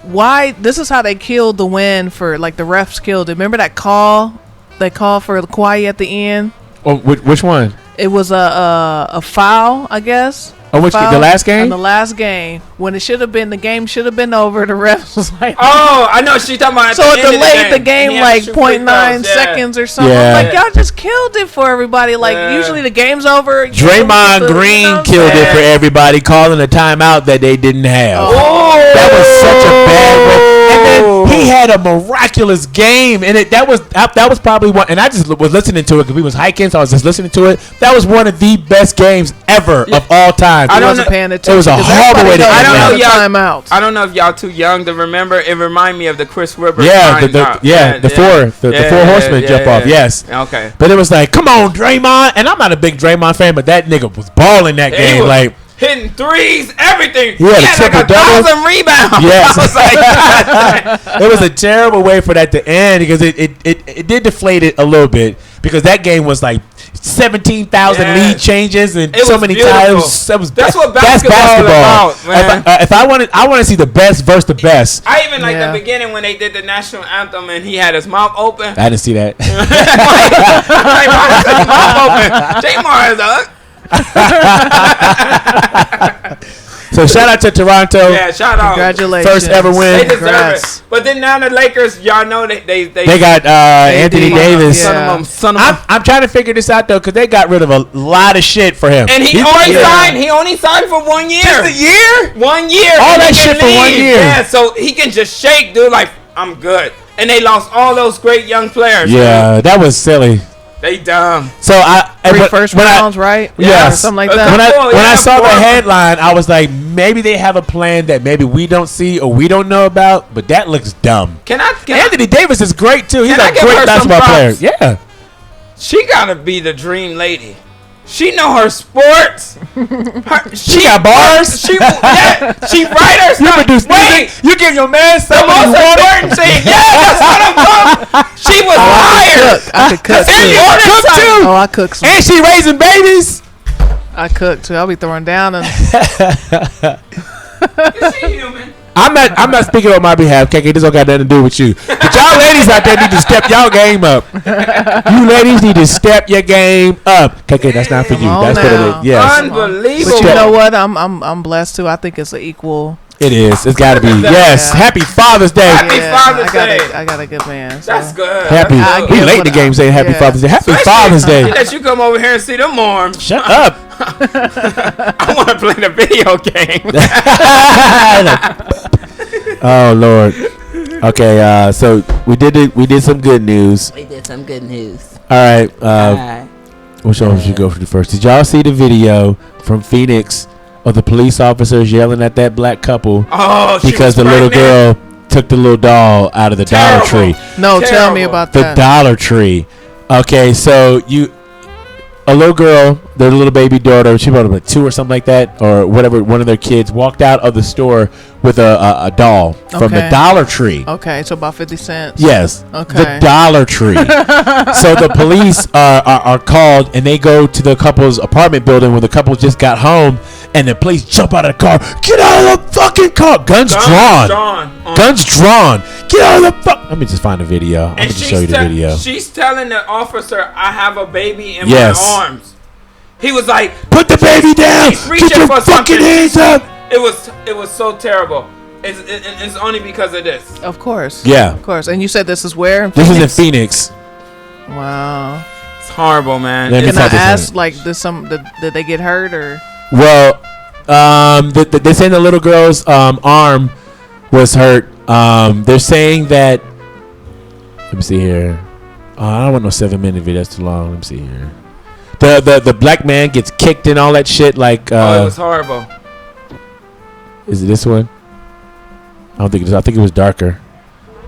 why? This is how they killed the win for like the refs killed it. Remember that call? They called for Kawhi at the end. Oh, which one? It was a foul, I guess. Oh, which Foul the last game? In the last game, when it should have been, the game should have been over. The refs was like, Oh, I know she talking about. so at it the end of delayed the He game had to like shoot free 0.9 throws, yeah. seconds or something. Yeah. Like y'all just killed it for everybody. Like Yeah. usually the game's over. Draymond Green killed it for everybody, calling a timeout that they didn't have. Oh. That was such a bad way. And then he had a miraculous game, and that was probably one. And I just was listening to it because we was hiking, so I was just listening to it. That was one of the best games ever of all time. I don't wasn't know- paying attention. It was a 'cause horrible way to everybody end knows it. I don't know, the y'all- timeout. I don't know if y'all too young to remember. It remind me of the Chris Webber. Yeah, timeout. the four horsemen jump off. Yes. Okay. But it was like, come on, Draymond. And I'm not a big Draymond fan, but that nigga was balling that He game. was Like, hitting threes, everything. He had a like triple-double. 1,000 rebounds. Yes. I was like, it was a terrible way for that to end because it did deflate it a little bit because that game was like 17,000 Yeah. lead changes and It so was many beautiful. times. That's what basketball is about, man. If I want to see the best versus the best. I even like Yeah. the beginning when they did the national anthem and he had his mouth open. I didn't see that. Like, why is his mouth open? J-Mar is So shout out to Toronto. Yeah, shout out. Congratulations. First ever win. They deserve Congrats. it. But then now the Lakers, y'all know they They got Anthony Davis. Yeah. son of I'm trying to figure this out though because they got rid of a lot of shit for him. and he only signed for 1 year. Just a year? 1 year. All and that he shit can for 1 leave. year. Yeah, so he can just shake, dude. Like, I'm good. And they lost all those great young players. Yeah, that was silly. They dumb. So First rounds, right? Yeah, Or something like that. When I saw the headline, I was like, maybe they have a plan that maybe we don't see or we don't know about, but that looks dumb. Anthony Davis is great too. He's a great basketball player. Yeah. She gotta be the dream lady. She know her sports. She got bars. She write her stuff. You produce music. You give your man The something. most important thing. Yeah, that's what I'm talking. She was hired. I could cook And you too. cook too. Oh, I cook some. And she raising babies. I cook too. I'll be throwing down and Is she human? I'm not speaking on my behalf, KK. This don't got nothing to do with you. But y'all ladies out there need to step y'all game up. You ladies need to step your game up. KK, that's not for you. Come on That's what now. it is. Yes. Unbelievable. But you know what? I'm blessed too. I think it's an equal. It is. It's got to be. Yes. Yeah. Happy Father's Day. Happy Father's Day. I got a good man. So. That's good. Happy. I We get late in what the game saying Happy yeah. Father's Day. Happy Especially Father's Day. That you come over here and see them arms. Shut up. I want to play the video game. Oh Lord. Okay. So we did some good news. We did some good news. All right. Alright. Which one should go for first? Did y'all see the video from Phoenix of the police officers yelling at that black couple Oh, she because was the little pregnant. girl took the little doll out of the Terrible. Dollar Tree? No, tell me Terrible. about The that. Dollar Tree. Okay, so a little girl, their little baby daughter, she probably like 2 or something like that, or whatever, one of their kids walked out of the store with a doll from the Okay. Dollar Tree. Okay, so about 50 cents. Yes. Okay. The Dollar Tree. So the police are called, and they go to the couple's apartment building when the couple just got home, and the police jump out of the car. Get out of the fucking car. Guns drawn. Guns drawn. Get out of the fuck. Let me just find the video. I'm going to show you the video. She's telling the officer, I have a baby in Yes. my arms. He was like, Put the baby down. She's reaching Get your for fucking something. hands up. it was so terrible. It's only because of this. Of course. Yeah. Of course. And you said this is where? This is in Phoenix. Wow. It's horrible, man. Let me Can I tell this ask, one. like, did they get hurt or? Well, they saying the little girl's arm was hurt. They're saying that. Let me see here. I don't want no 7-minute video. That's too long. Let me see here. The black man gets kicked and all that shit. Like, It was horrible. is it this one? I don't think it is. I think it was darker.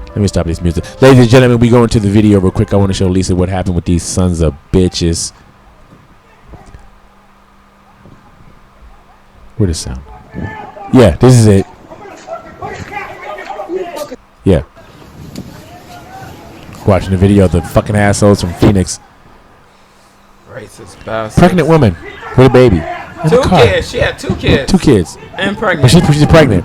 Let me stop this music. Ladies and gentlemen, we go into the video real quick. I want to show Lisa what happened with these sons of bitches. Where'd it sound? Yeah, this is it. Yeah. Watching the video of the fucking assholes from Phoenix. Racist bastard. Pregnant woman with a baby. In the 2 car. kids. She had 2 kids. 2 kids. And But pregnant. she's pregnant.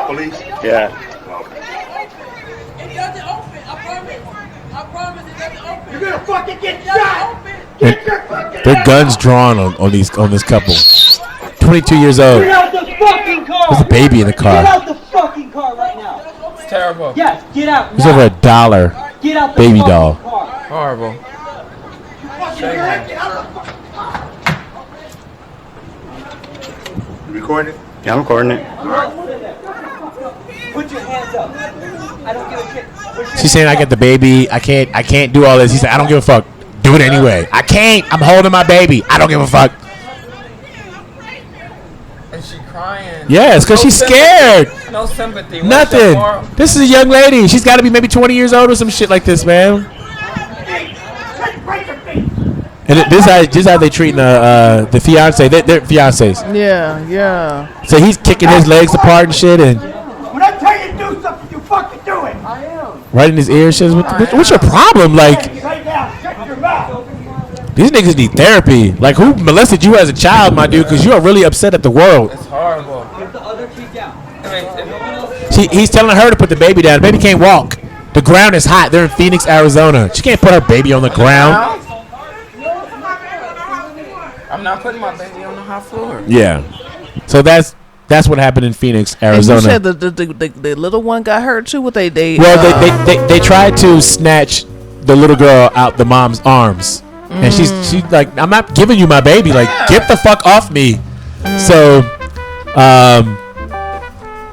Police? Yeah. You're gonna fucking get shot! Their guns drawn on this couple. 22 years old. Get out the fucking car! There's a baby in the car. Get out the fucking car right now! It's terrible. Yes, get out It's now! over $1 Get out the baby fucking doll. car! Horrible. You recording it? Yeah, I'm recording it. Put your hands up! I don't give a shit! Put your She's saying I got the baby. I can't do all this. He said I don't give a fuck. Do it anyway. I can't. I'm holding my baby. I don't give a fuck. And she crying. Yeah, it's because No she's sympathy. scared. No sympathy. What's Nothing. the moral? This is a young lady. She's got to be maybe 20 years old or some shit like this, man. And this how they treating the fiance. They're fiancés. Yeah, yeah. So he's kicking his legs apart and shit, and When I tell you to do something, you fucking do it! I am! right in his ear. Shit. What's your problem? Like, Right now, shut your mouth! these niggas need therapy. Like, who molested you as a child, my dude? Because you are really upset at the world. It's horrible. Put the other key down. He's telling her to put the baby down. The baby can't walk. The ground is hot. They're in Phoenix, Arizona. She can't put her baby on the ground. I'm not putting my baby on the hot floor. Yeah. So that's what happened in Phoenix, And Arizona. you said the little one got hurt too. What they Well, they tried to snatch the little girl out the mom's arms. And she's like, I'm not giving you my baby. Like, get the fuck off me. So,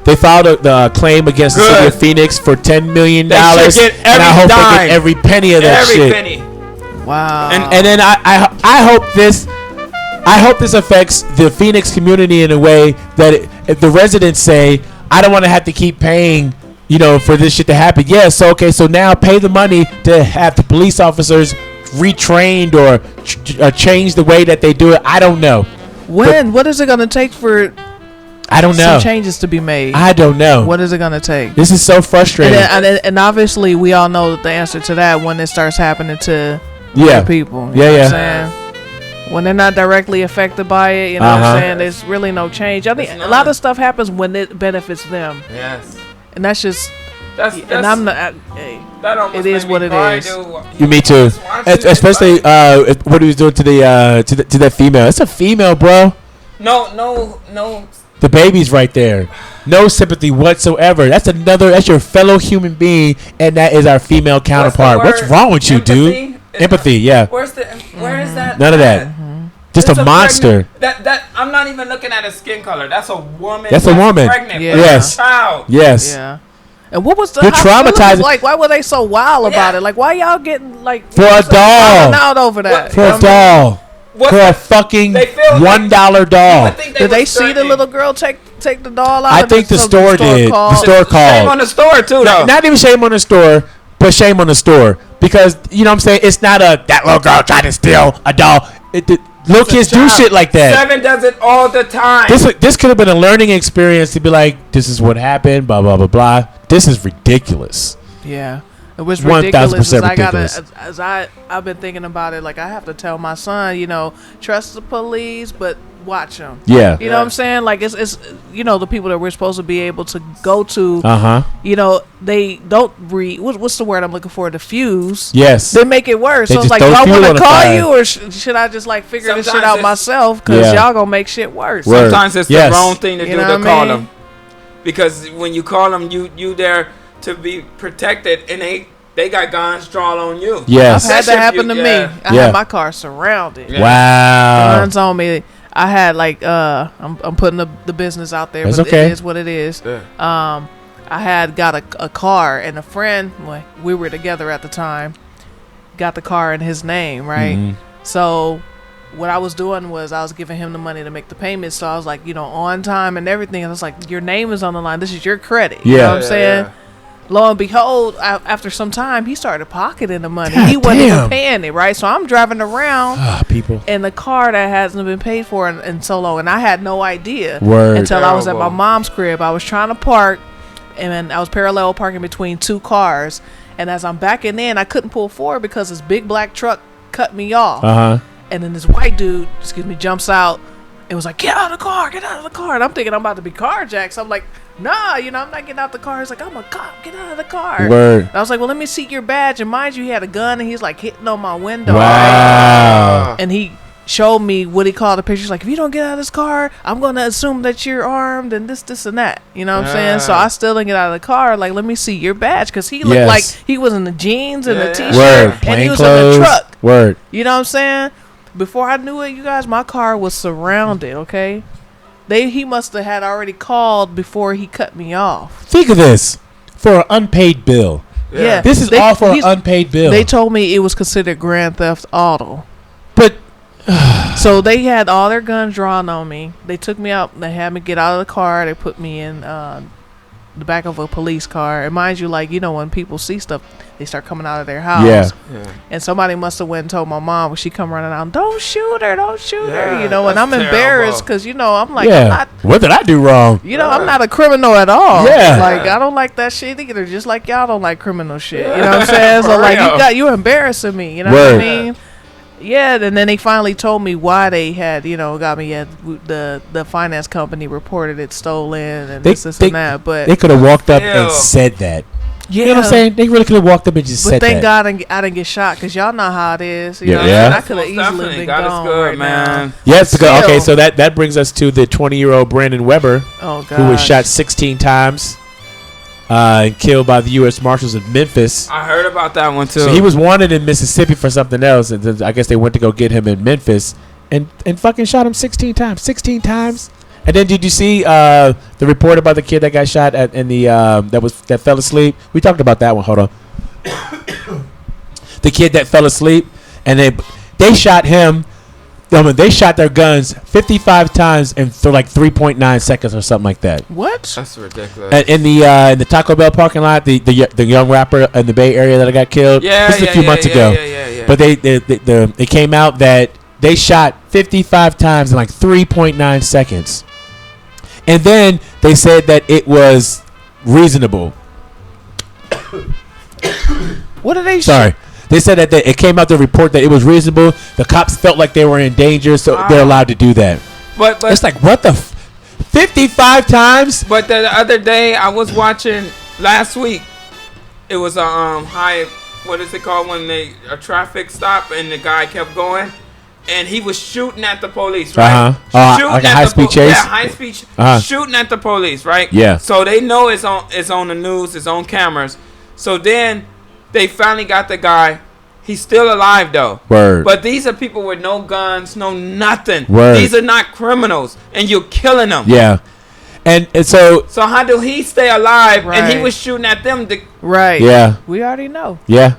they filed the claim against the city of Phoenix for $10 million. They should get every and I hope dime. they get every penny of that Every shit. penny. Wow. And then I hope this affects the Phoenix community in a way that if the residents say, I don't want to have to keep paying, for this shit to happen. Yes, okay, so now pay the money to have the police officers retrained or change the way that they do it. I don't know. What is it going to take for I don't know. some changes to be made? I don't know. What is it going to take? This is so frustrating. And obviously, we all know the answer to that when it starts happening to other people. You know what I'm saying? When they're not directly affected by it, you know what I'm saying? There's really no change. I think a lot of stuff happens when it benefits them. Yes. And that's just... And I'm not... Hey, it is what it is. You, me too. Especially what he was doing to that female. It's a female, bro. No. The baby's right there. No sympathy whatsoever. That's your fellow human being, and that is our female counterpart. What's wrong with you, dude? Empathy, yeah. Where is that? None of that. Just a monster. That I'm not even looking at a skin color. That's a woman. That's a woman. Pregnant. Yeah. Yes. Child. Yes. Yeah. And what was the You're traumatized. Like, why were they so wild about it? Like, why y'all getting like for a doll? Out over that For a doll. For a fucking $1 doll. Did they see the little girl take the doll out? I think the store did. The store called. Shame on the store too, though. Not even shame on the store, but shame on the store because you know what I'm saying. It's not that little girl tried to steal a doll. Little kids do shit like that. Seven does it all the time. This could have been a learning experience to be like, this is what happened. Blah blah blah blah. This is ridiculous. Yeah. It was ridiculous. 1000% ridiculous. I've been thinking about it. Like I have to tell my son, trust the police, but watch them. Yeah. You know what I'm saying? Like it's the people that we're supposed to be able to go to. They don't read. What's the word I'm looking for? Diffuse. Yes. They make it worse. So it's like, do I want to call you or should I just like figure this shit out myself? Because y'all gonna make shit worse. Sometimes it's the wrong thing to do to call them. Because when you call them, you there to be protected, and they got guns drawn on you. Yes. I've had that happen to me. I had my car surrounded. Yeah. Wow. Guns on me. I had like I'm putting the business out there, That's but okay. it is what it is. Yeah. I had got a car, and a friend, we were together at the time, got the car in his name, right? Mm-hmm. So what I was doing was I was giving him the money to make the payments. So I was like, on time and everything. And I was like, your name is on the line. This is your credit. Yeah. You know what I'm saying? Yeah. Lo and behold, after some time, he started pocketing the money. God he wasn't damn. even paying it, right? So I'm driving around people in the car that hasn't been paid for in so long. And I had no idea Word. until I was at my mom's crib. I was trying to park, and I was parallel parking between two cars. And as I'm backing in, I couldn't pull forward because this big black truck cut me off. And then this white dude, jumps out and was like, get out of the car, get out of the car. And I'm thinking I'm about to be carjacked. So I'm like, nah, I'm not getting out the car. He's like, I'm a cop, get out of the car. Word. And I was like, well, let me see your badge. And mind you, he had a gun, and he's like hitting on my window. Wow. Right? And he showed me what he called the picture. He's like, if you don't get out of this car, I'm going to assume that you're armed and this and that. You know what I'm saying? So I still didn't get out of the car. Like, let me see your badge. Because he looked like he was in the jeans and the t-shirt. Word. And he was clothes. in the truck. Word. You know what I'm saying? Before I knew it, you guys, my car was surrounded, okay? He must have had already called before he cut me off. Think of this. For an unpaid bill. Yeah. This is all for an unpaid bill. They told me it was considered grand theft auto. But so they had all their guns drawn on me. They took me out. They had me get out of the car. They put me in the back of a police car. And mind you, when people see stuff, they start coming out of their house. Yeah. And somebody must have went and told my mom when she come running out, don't shoot her. And I'm embarrassed because, I'm like, I'm not, what did I do wrong? I'm not a criminal at all. Yeah. I don't like that shit either, just like y'all don't like criminal shit. You know what I'm saying? So, you're embarrassing me. You know what I mean? Yeah, and then they finally told me why they had, got me at the finance company reported it stolen and this and that. But they could have walked up and said that. Yeah. You know what I'm saying? They really could have walked up and just said that. But thank God I didn't get shot because y'all know how it is. You know what I could have easily been gone right now. Yes, okay, so that brings us to the 20-year-old Brandon Weber, who was shot 16 times killed by the U.S. Marshals in Memphis. I heard about that one too. So he was wanted in Mississippi for something else, and then I guess they went to go get him in Memphis, and fucking shot him 16 times. 16 times. And then did you see the report about the kid that got shot that fell asleep? We talked about that one. Hold on. The kid that fell asleep, and they shot him. They shot their guns 55 times in like 3.9 seconds or something like that. What? That's ridiculous. In the Taco Bell parking lot, the young rapper in the Bay Area that got killed. This is a few months ago. Yeah. But it came out that they shot 55 times in like 3.9 seconds, and then they said that it was reasonable. What did they? Sorry. They said that it came out the report that it was reasonable. The cops felt like they were in danger, so they're allowed to do that. But it's like, what the 55 times? But the other day I was watching last week. It was a high. What is it called when a traffic stop and the guy kept going, and he was shooting at the police, right? Like a high speed chase. Yeah, high speed shooting at the police, right? Yeah. So they know it's on the news, it's on cameras. So then they finally got the guy. He's still alive though. Word. But these are people with no guns, no nothing. Word. These are not criminals, and you're killing them. Yeah. And so how do he stay alive? Right. And he was shooting at them to Right. Yeah. We already know. Yeah.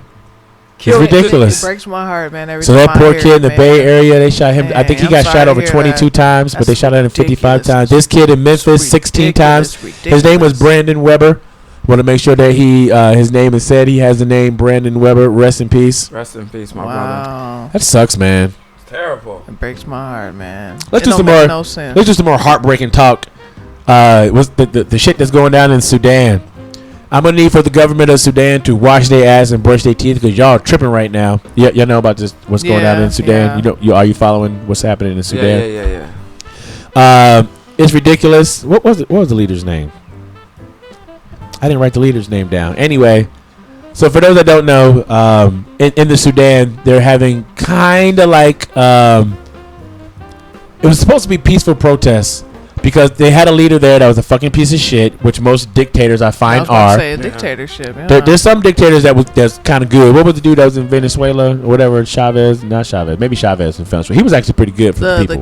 kill It's ridiculous. It breaks my heart, man. So that poor kid in the Bay Area, they shot him. Man, I think he I'm got sorry shot to over hear 22 that. times, but they That's shot at him 55 ridiculous. times. This kid in Memphis, 16 times. His name was Brandon Weber. Want to make sure that his name is said. He has the name Brandon Weber. Rest in peace. Rest in peace, my brother. Wow. That sucks, man. It's terrible. It breaks my heart, man. Let's It do don't some make more. No sense. Let's do some more heartbreaking talk. Was the shit that's going down in Sudan? I'm gonna need for the government of Sudan to wash their ass and brush their teeth because y'all are tripping right now. Y'all know about what's going on in Sudan. Yeah. Are you following what's happening in Sudan? Yeah. It's ridiculous. What was the leader's name? I didn't write the leader's name down. Anyway, so for those that don't know, in the Sudan, they're having kind of like it was supposed to be peaceful protests because they had a leader there that was a fucking piece of shit, which most dictators I find are. Say a dictatorship. Yeah. There's some dictators that's kind of good. What was the dude that was in Venezuela or whatever? Not Chavez. Maybe Chavez in Venezuela. He was actually pretty good for the people.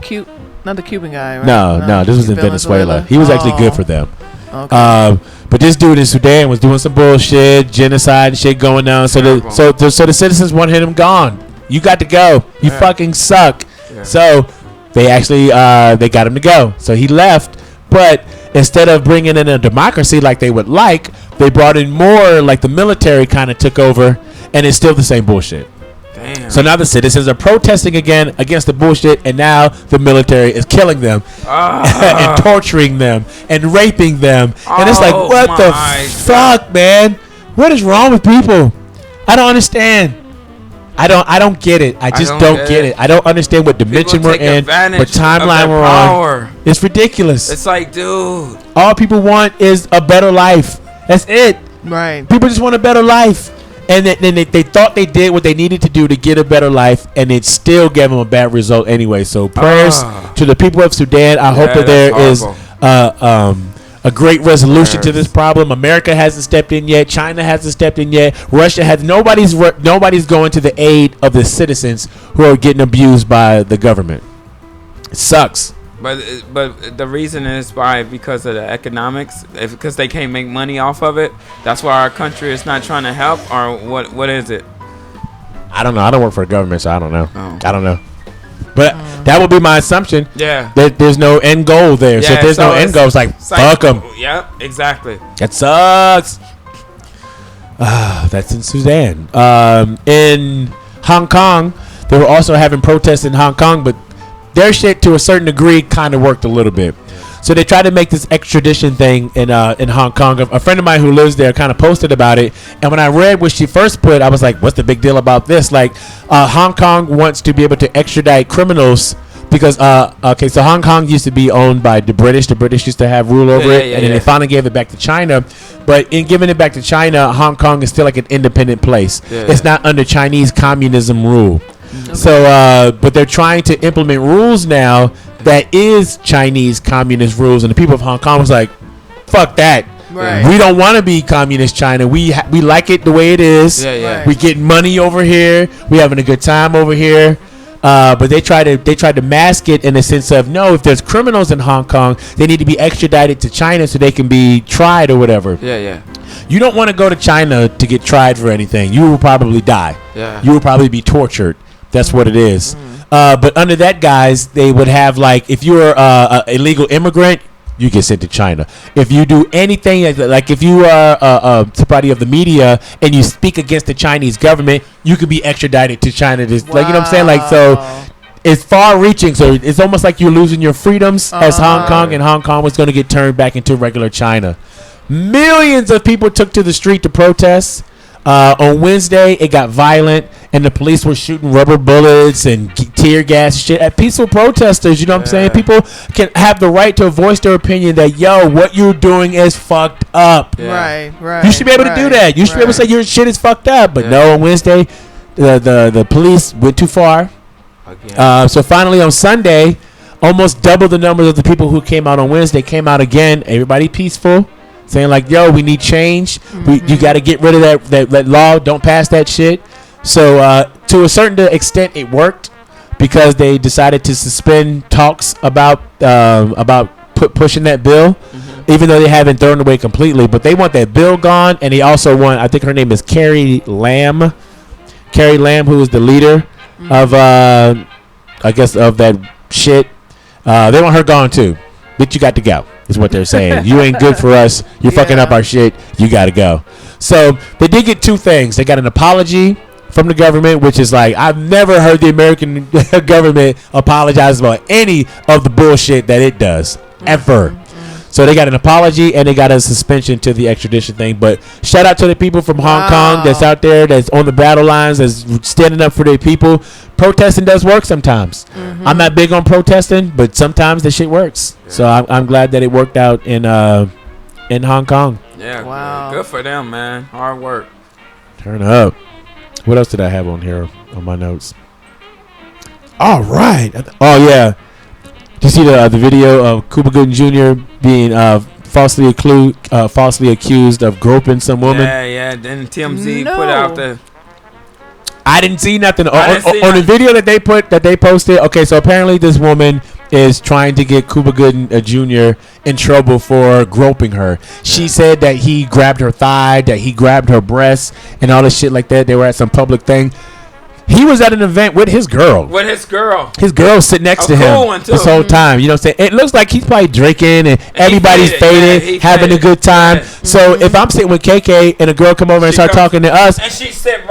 Not the Cuban guy, right? No, this was in Venezuela. He was actually good for them. Okay. But this dude in Sudan was doing some bullshit, genocide and shit going on. So the citizens wanted him gone. You got to go. You fucking suck. Yeah. So they actually they got him to go. So he left. But instead of bringing in a democracy like they would like, they brought in more like the military kind of took over, and it's still the same bullshit. Damn. So now the citizens are protesting again against the bullshit, and now the military is killing them and torturing them and raping them. And it's like, what the fuck, man? What is wrong with people? I don't understand. I don't get it. I just don't get it. I don't understand what dimension we're in, what timeline we're on. It's ridiculous. It's like, dude, all people want is a better life. That's it. Right. People just want a better life. And then they thought they did what they needed to do to get a better life, and it still gave them a bad result anyway. So prayers to the people of Sudan. I hope that there is a great resolution to this problem. America hasn't stepped in yet. China hasn't stepped in yet. Russia has. Nobody's going to the aid of the citizens who are getting abused by the government. It sucks. But the reason is because of the economics, because they can't make money off of it. That's why our country is not trying to help, or what is it? I don't know. I don't work for the government, so I don't know. I don't know. But that would be my assumption. Yeah. That there's no end goal there. So if there's no end goal, it's like fuck them. Yeah, exactly. That sucks. That's in Sudan. In Hong Kong, they were also having protests in Hong Kong, but their shit to a certain degree kind of worked a little bit. So they tried to make this extradition thing in Hong Kong. A friend of mine who lives there kind of posted about it. And when I read what she first put, I was like, what's the big deal about this? Like, Hong Kong wants to be able to extradite criminals because, so Hong Kong used to be owned by the British. The British used to have rule over it. And then they finally gave it back to China. But in giving it back to China, Hong Kong is still like an independent place. It's not under Chinese communism rule. Okay. So, but they're trying to implement rules now that is Chinese communist rules, and the people of Hong Kong was like, "Fuck that! Right. We don't want to be communist China. We like it the way it is. Yeah. We getting money over here. We having a good time over here. But they tried to mask it in the sense of, no, if there's criminals in Hong Kong, they need to be extradited to China so they can be tried or whatever. Yeah. You don't want to go to China to get tried for anything. You will probably die. Yeah. You will probably be tortured. That's what it is. But under that, guys, they would have, like, if you're an illegal immigrant, you get sent to China. If you do anything, like if you are somebody of the media and you speak against the Chinese government, you could be extradited to China. Like, you know what I'm saying? Like, so it's far-reaching. So it's almost like you're losing your freedoms as Hong Kong, and Hong Kong was going to get turned back into regular China. Millions of people took to the street to protest. On Wednesday, it got violent, and the police were shooting rubber bullets and tear gas shit at peaceful protesters. You know what I'm saying? People can have the right to voice their opinion that, yo, what you're doing is fucked up. Right. You should be able to do that. You should be able to say your shit is fucked up. But no, on Wednesday, the police went too far. So finally on Sunday, almost double the numbers of the people who came out on Wednesday came out again. Everybody peaceful. Saying like, yo, we need change. You got to get rid of that law. Don't pass that shit. So to a certain extent, it worked because they decided to suspend talks about pushing that bill, even though they haven't thrown it away completely. But they want that bill gone, and they also want, I think her name is Carrie Lam, who is the leader of, I guess, of that shit. They want her gone too. Bitch, you got to go. Is what they're saying. You ain't good for us. You're fucking up our shit. You got to go. So they did get two things. They got an apology from the government, which is like, I've never heard the American government apologize about any of the bullshit that it does ever. So they got an apology and they got a suspension to the extradition thing. But shout out to the people from Hong Kong that's out there, that's on the battle lines, that's standing up for their people. Protesting does work sometimes. I'm not big on protesting, but sometimes the shit works. So I'm glad that it worked out in Hong Kong. Yeah, wow. Good for them, man. Hard work. Turn up. What else did I have on here on my notes? All right. Oh yeah. Did you see the video of Cuba Gooding Jr. being falsely accused of groping some woman? Yeah. Then TMZ put out the. I didn't see nothing on the video that they posted. Okay, so apparently this woman is trying to get Cuba Gooding Jr. in trouble for groping her. She said that he grabbed her thigh, that he grabbed her breasts, and all this shit like that. They were at some public thing. He was at an event with his girl. His girl sitting next to him this whole time. You know what I'm saying? It looks like he's probably drinking and everybody's faded, having a good time. Yeah. So if I'm sitting with KK and a girl come over and start talking to us, and she sit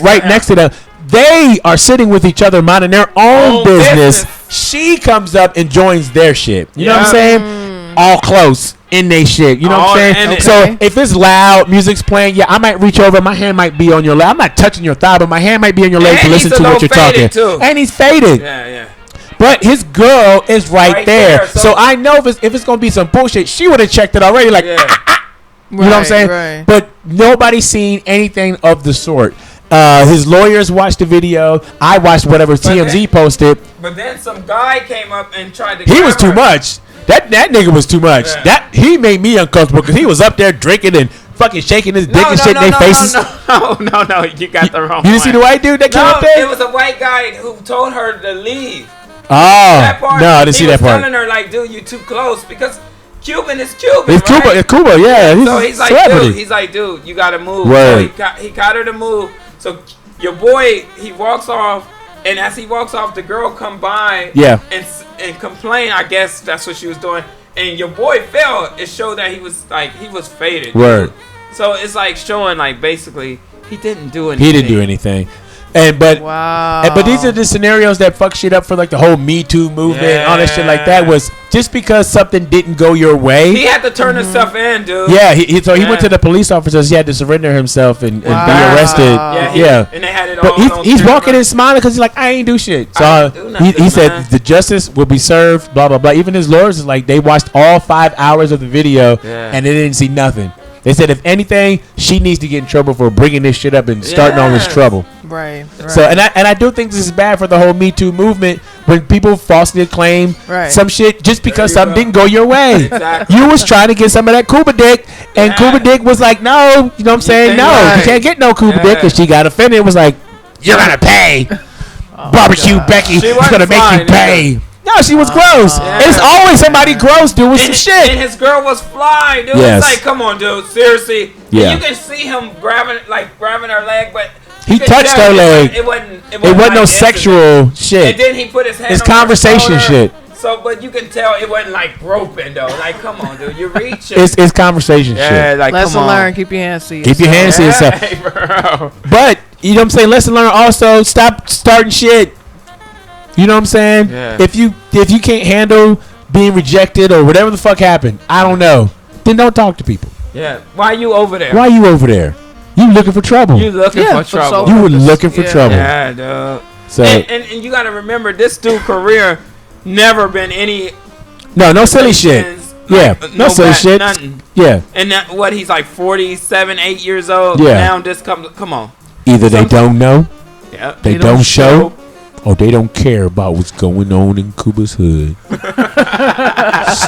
right next to them. They are sitting with each other, minding their own business. She comes up and joins their shit. You know what I'm saying? All close in they shit. You know what I'm saying? So if it's loud, music's playing, I might reach over. My hand might be on your leg. I'm not touching your thigh, but my hand might be on your leg to listen to what you're talking. And he's faded. Yeah. But his girl is right there. So I know if it's going to be some bullshit, she would have checked it already. Like, you know what I'm saying? Right. But nobody's seen anything of the sort. His lawyers watched the video. I watched whatever TMZ posted. But then some guy came up and tried to. He was too much. That nigga was too much. Yeah. He made me uncomfortable because he was up there drinking and fucking shaking his dick and shit in their faces. No, you got the wrong. You didn't see the white dude that came up there? It was a white guy who told her to leave. Oh, that part, no, I didn't see that part. He was telling her like, dude, you too close because Cuban is Cuban. It's Cuba. It's Cuba. Yeah. So he's like, dude, you gotta move. Right. So he got her to move. So your boy, he walks off. And as he walks off, the girl come by and complain. I guess that's what she was doing. And your boy fell. It showed that he was faded. Word. So it's like showing like basically he didn't do anything. He didn't do anything. But these are the scenarios that fuck shit up for like the whole Me Too movement and all that shit like that. Was just because something didn't go your way. He had to turn himself in, dude. Yeah, he went to the police officers. He had to surrender himself and be arrested. Yeah, and they had it all. But he's walking and smiling because he's like, I ain't do shit. So he said the justice will be served. Blah blah blah. Even his lawyers is like, they watched all 5 hours of the video and they didn't see nothing. They said if anything, she needs to get in trouble for bringing this shit up and starting all this trouble. Right. So and I do think this is bad for the whole Me Too movement, when people falsely acclaim Right. some shit just because you something go. didn't go your way. Exactly. You was trying to get some of that Cuba dick, and Yeah. Cuba dick was like, no, you know what I'm saying? think No, right. you can't get no Cuba dick, Yeah. and she got offended. It was like, you're gonna pay. Barbecue Becky She is wasn't gonna make you fine pay. No, she was gross. Yeah. It's always somebody gross doing some And shit. his girl was fly, dude. Yes. It's like, come on, dude. Seriously. Yeah. And you can see him grabbing her leg, but He you can touched tell her leg. It wasn't It wasn't no like sexual And shit. then he put his hand It's on her conversation shoulder. shit. So, but you can tell it wasn't like groping though. Like, come on, dude. You're reaching. It's conversation yeah, shit. like, Lesson come on. learned. Keep your hands to yourself. Keep your hands to yourself. Hey, bro. But you know what I'm saying. Lesson learned. Also, stop starting shit. You know what I'm saying? Yeah. If you can't handle being rejected or whatever the fuck happened, I don't know. Then don't talk to people. Yeah. Why you over there? Why are you over there? You looking for trouble? You looking Yeah, for for trouble? so- You were looking for Yeah. trouble. Yeah, dude. So And you got to remember, this dude career never been any. no silly shit. Yeah, no silly shit. Nothing. Yeah. And that, what, he's like 47, 8 years old. Yeah. Now this comes. Come on. Either they don't know, Yeah. they don't show, or they don't care about what's going on in Cuba's hood. It's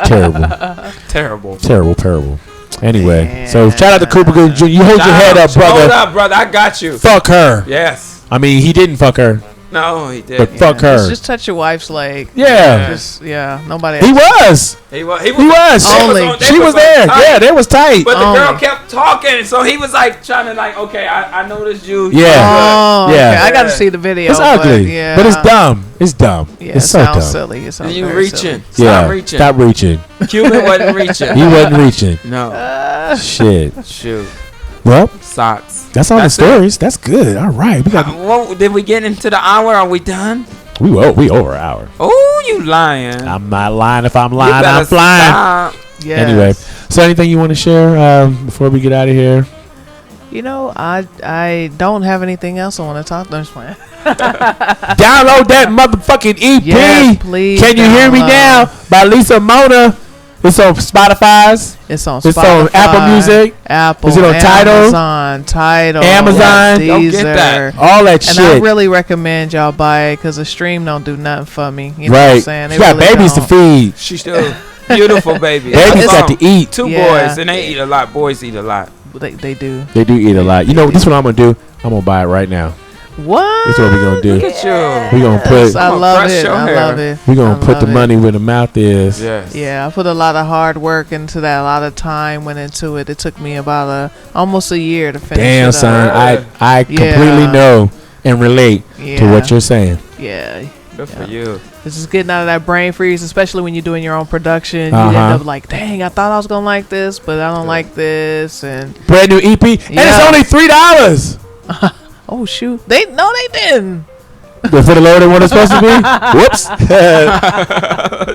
terrible. Terrible. Anyway, so shout out to Cuba Gooding Jr. You hold your head up, Hold brother. up, brother. I got you. Fuck her. Yes. I mean, he didn't fuck her, No, he did. but fuck her. Just touch your wife's leg. Yeah. Just nobody. He was. He She was on- there. tight. Yeah, they was tight. But the girl Only. kept talking, so he was like trying to like, okay, I noticed you. Yeah. Oh, Yeah. okay. I got to see the video. It's ugly, yeah. but it's dumb. It's dumb. Yeah, It's it so sounds dumb. silly. It sounds You very reaching? silly. Yeah. Stop reaching. Stop reaching. Cuban wasn't reaching. He wasn't reaching. No. Shit. Shoot. Well, Socks. that's all That's the stories. That's good. All right. We got. Well, did we get into the hour? Are we done? We over an hour. Oh, you lying. I'm not lying. If I'm You lying, better I'm flying. stop. Yes. Anyway, so anything you want to share before we get out of here? You know, I don't have anything else I want to talk. No, I'm just playing. Download that motherfucking EP. Yes, please Can you hear me download. now? By Lisah Monah. It's on Spotify's. It's on It's Spotify, on Apple Music. Apple. Is it on Tidal? Tidal. Amazon. Deezer. Don't get that. All that And shit. I really recommend y'all buy it because the stream don't do nothing for me. You know what I'm right. saying? You got really babies don't. to feed. She's still beautiful, baby. Babies got to eat. Two Yeah. boys, and they eat a lot. Boys eat a lot. They do. They do eat a lot. You know, this is what I'm going to do. I'm going to buy it right now. What? That's what we're going to do. Look at you. We're going to put I Come on, love brush it. your I hair. love it. we're gonna I put the love it. money where the mouth is. Yes. Yeah, I put a lot of hard work into that. A lot of time went into it. It took me about almost a year to finish Damn, it son. up. I completely know and relate to Yeah. what you're saying. Yeah. Good for you. It's just getting out of that brain freeze, especially when you're doing your own production. You Uh-huh. end up like, dang, I thought I was gonna like this, but I don't like this. And Brand new EP. And it's Yeah. only $3. oh shoot, they didn't. But for the lower than what it's supposed to be? Whoops.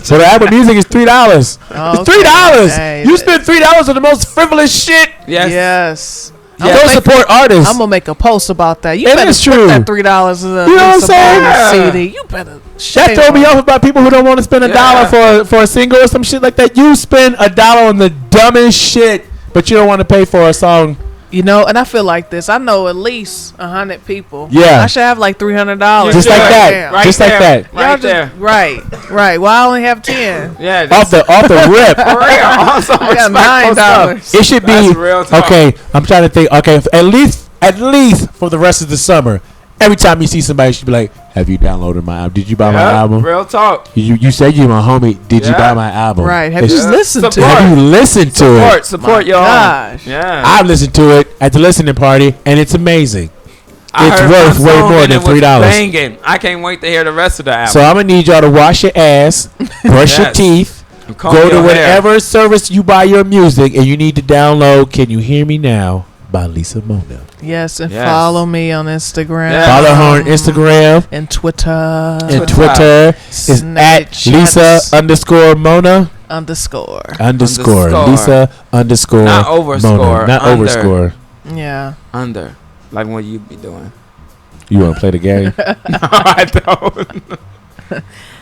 So the Apple Music is $3. Oh, It's $3. Hey, You spend $3 on the most frivolous shit. Yes. Yes. Don't support artists. I'm gonna make a post about that. You It better is put true. that $3 in the You know what I'm saying? CD. You better. That shame throw me on off about people who don't want to spend $1 for a single or some shit like that. You spend $1 on the dumbest shit, but you don't want to pay for a song. You know, and I feel like this. I know at least 100 people. Yeah. I should have like $300. Just like that. Right Just there. like that. Y'all Right just- there. Right. Well, I only have 10. Yeah. Off the rip. For real. Also I got respectful stuff. $9. It should be That's real talk. okay. I'm trying to think. Okay, at least for the rest of the summer. Every time you see somebody, you should be like, "Have you downloaded my album? Did you buy my Yeah, album? Real talk. You said you my homie. Did you Yeah. buy my album? Right. Have It's- you listened to Support. it? Have you listened to it? Support My y'all. gosh. Yeah. I've listened to it at the listening party, and it's amazing. I It's heard worth one way song more and than it was $3. banging. I can't wait to hear the rest of the album. So I'm gonna need y'all to wash your ass, brush your Yes. teeth, Comb go to your hair. whatever service you buy your music, and you need to download "Can You Hear Me Now" by Lisah Monah. Yes, and Yes. follow me on Instagram. Yeah. Follow her on Instagram And Twitter. and Twitter. Is at Snapchats. Lisah_Monah_. Underscore. Lisah_ Not overscore, Monah. Not under. overscore. Yeah. Under. Like what you be doing. You want to play the game? No, I don't.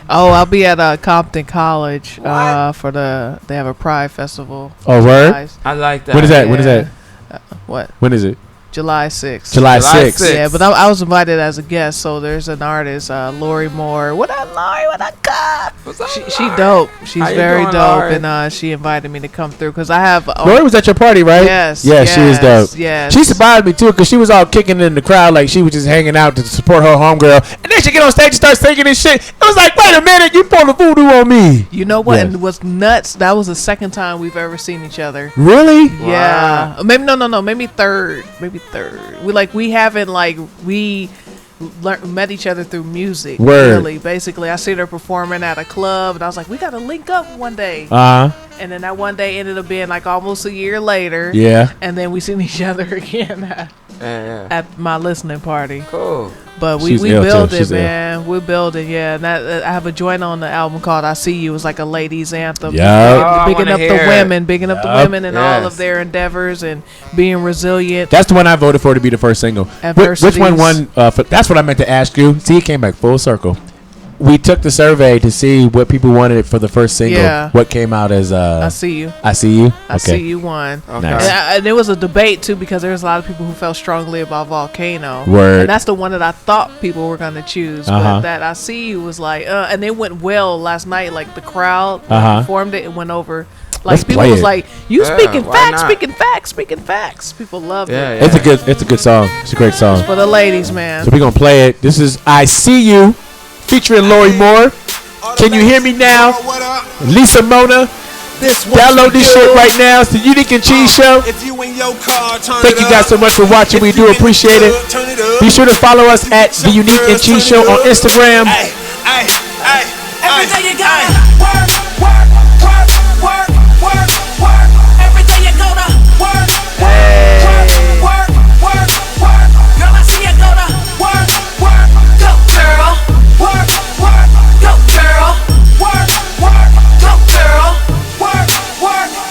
Oh, I'll be at Compton College for they have a Pride Festival. Oh, word? Guys. I like that. When is that? When is Yeah. that? What? When is it? July 6th. July 6th. Yeah, but I was invited as a guest, so there's an artist, Lori Moore. What up, Lori? What up, God? She dope. She's very doing, dope, Lori? and she invited me to come through because I have. Lori was at your party, right? Yes. Yeah, she is dope. Yes. She surprised me too because she was all kicking in the crowd like she was just hanging out to support her homegirl, and then she get on stage and start singing and shit. It was like, wait a minute, you pulled the voodoo on me. You know what? Yes. And it was nuts. That was the second time we've ever seen each other. Really? Yeah. Maybe no. Maybe third. We haven't met each other through music. Word. Really, basically, I seen her performing at a club, and I was like, we gotta link up one day. And then that one day ended up being like almost a year later. Yeah. And then we seen each other again at my listening party. Cool. But we build it, man. We're building, yeah. And that, I have a joint on the album called "I See You." It's like a ladies' anthem. Yeah. Bigging up the women, and all of their endeavors and being resilient. That's the one I voted for to be the first single. Which one won? That's what I meant to ask you. See, it came back full circle. We took the survey to see what people wanted for the first single. Yeah. What came out as I See You. I See You. I See You won. Okay. Nice. And there was a debate too because there was a lot of people who felt strongly about Volcano. Word. And that's the one that I thought people were gonna choose. But that I See You was like, and it went well last night. Like the crowd performed it and went over. Like Let's people play was it. like, you speaking why facts, not? speaking facts. People loved it. Yeah. It's a good song. It's a great song. For the ladies, man. So we're gonna play it. This is "I See You" featuring Lori Moore. Can you hear me now? Lisah Monah. Download this shit right now. It's the Unique and Cheese Show. Thank you guys so much for watching. We do appreciate it. Be sure to follow us at the Unique and Cheese Show on Instagram. Every day you gotta work. Every day you go to work. Girl, I see you go to work. Go, girl. Work. Go, girl. Work. Go, girl. Work.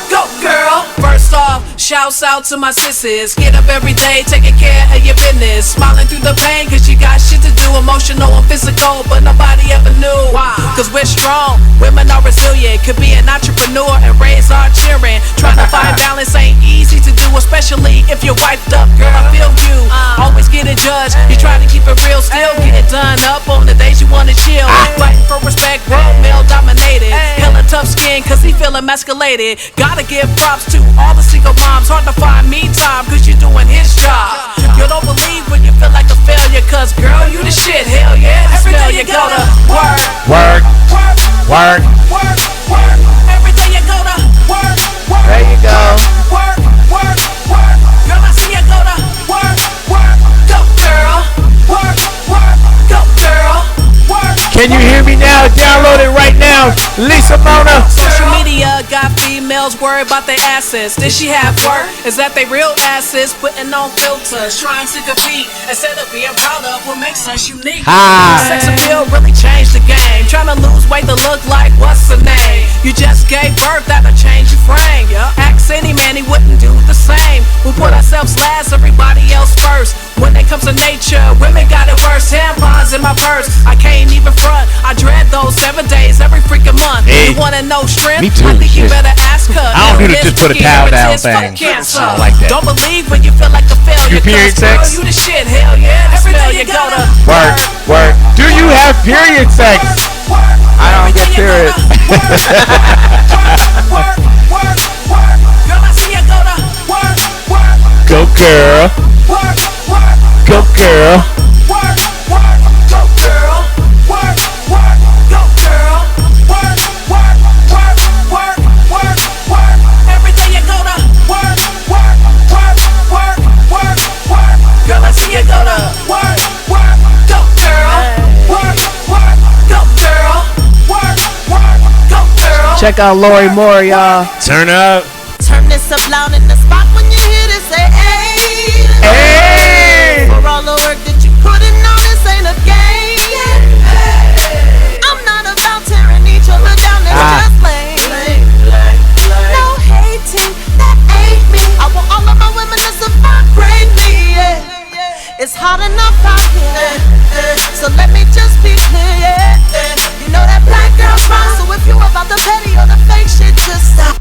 Go, girl. First off, shouts out to my sisters. Get up every day, taking care of your business. Smiling through the pain, cause you got shit to do. Emotional and physical, but nobody ever knew. Why? Cause we're strong, women are resilient. Could be an entrepreneur and raise our children. Trying to find balance ain't easy to do, especially if you're wiped up. Girl, I feel you. Always get a judge. You try to keep it real, still get it done up on the days you wanna chill. Fighting for respect, world male dominated. Hella tough skin, cause he feel emasculated. Gotta give props to all the single moms. Hard to find me time, cause you're doing his job. You don't believe when you feel like a failure, cause girl, you the shit. Hell yeah, every day you go to work. Every day you go to work. There you go. Work. Girl, I see you go to work. Go, girl. Work. Go, girl. Work. Can you hear me now? Download it right now. Lisah Monah. Social media got females worried about their asses. Did she have work? Is that they real asses? Putting on filters, trying to compete instead of being proud of what makes us unique. Sex appeal really changed the game. Trying to lose weight to look like what's the name? You just gave birth, that'll change your frame. Ask any man, he wouldn't do the same. We put ourselves last, everybody else first. When it comes to nature, women got it worse. Tampons in my purse, I can't even front. I dread those 7 days every freaking month. Hey. You wanna know strength? Me too. I think you Shit. better ask her. I don't do the just put a towel down thing. I don't like that. Don't believe when you feel like a failure. You period 'cause, girl, sex? you the shit. Hell yeah. Every day you go to Work. Do you have period sex? I don't get period. Work. Girl, I see you go to work. Go girl. Work. Go girl. Work. Go girl. Work. Go girl. Work. Every day you go to work. Girl, I see you go to work. Go girl. Work. Go girl. Go girl. Check out Lori Moore, y'all. Turn up. Turn this up loud in the spot when you hear this. Say, hey. For all the work that you put in on this ain't a game. I'm not about tearing each other down. It's just lame. No hating, that ain't me. I want all of my women to survive greatly. It's hot enough out here, so let me just be clear. You know that black girl's wrong, so if you about the petty or the fake shit, just stop.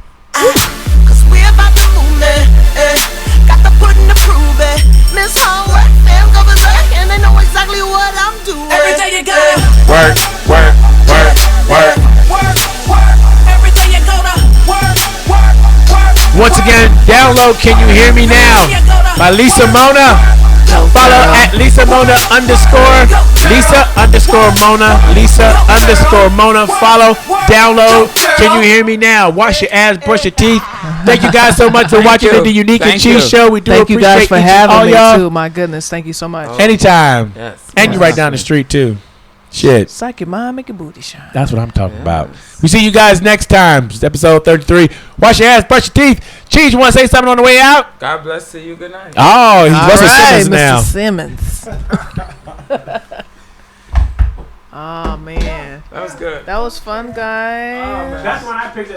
Download Can You Hear Me Now by Lisah Monah. Follow at Lisah Monah _ Lisah_Monah. Lisah_Monah. Follow, download. Can You Hear Me Now? Wash your ass, brush your teeth. Thank you guys so much for watching the Unique and Cheese Show. We do Thank you appreciate guys for each and all having me y'all. too. My goodness, thank you so much. Anytime. Yes. And you right down the street too. Shit. Psych your mind, make your booty shine. That's what I'm talking about. We see you guys next time. It's episode 33. Wash your ass, brush your teeth. Cheese, you want to say something on the way out? God bless to you. Good night. Oh, he's Russell Simmons now. Mr. Simmons. Oh man, That was good. that was fun, guys. That's when I picked it.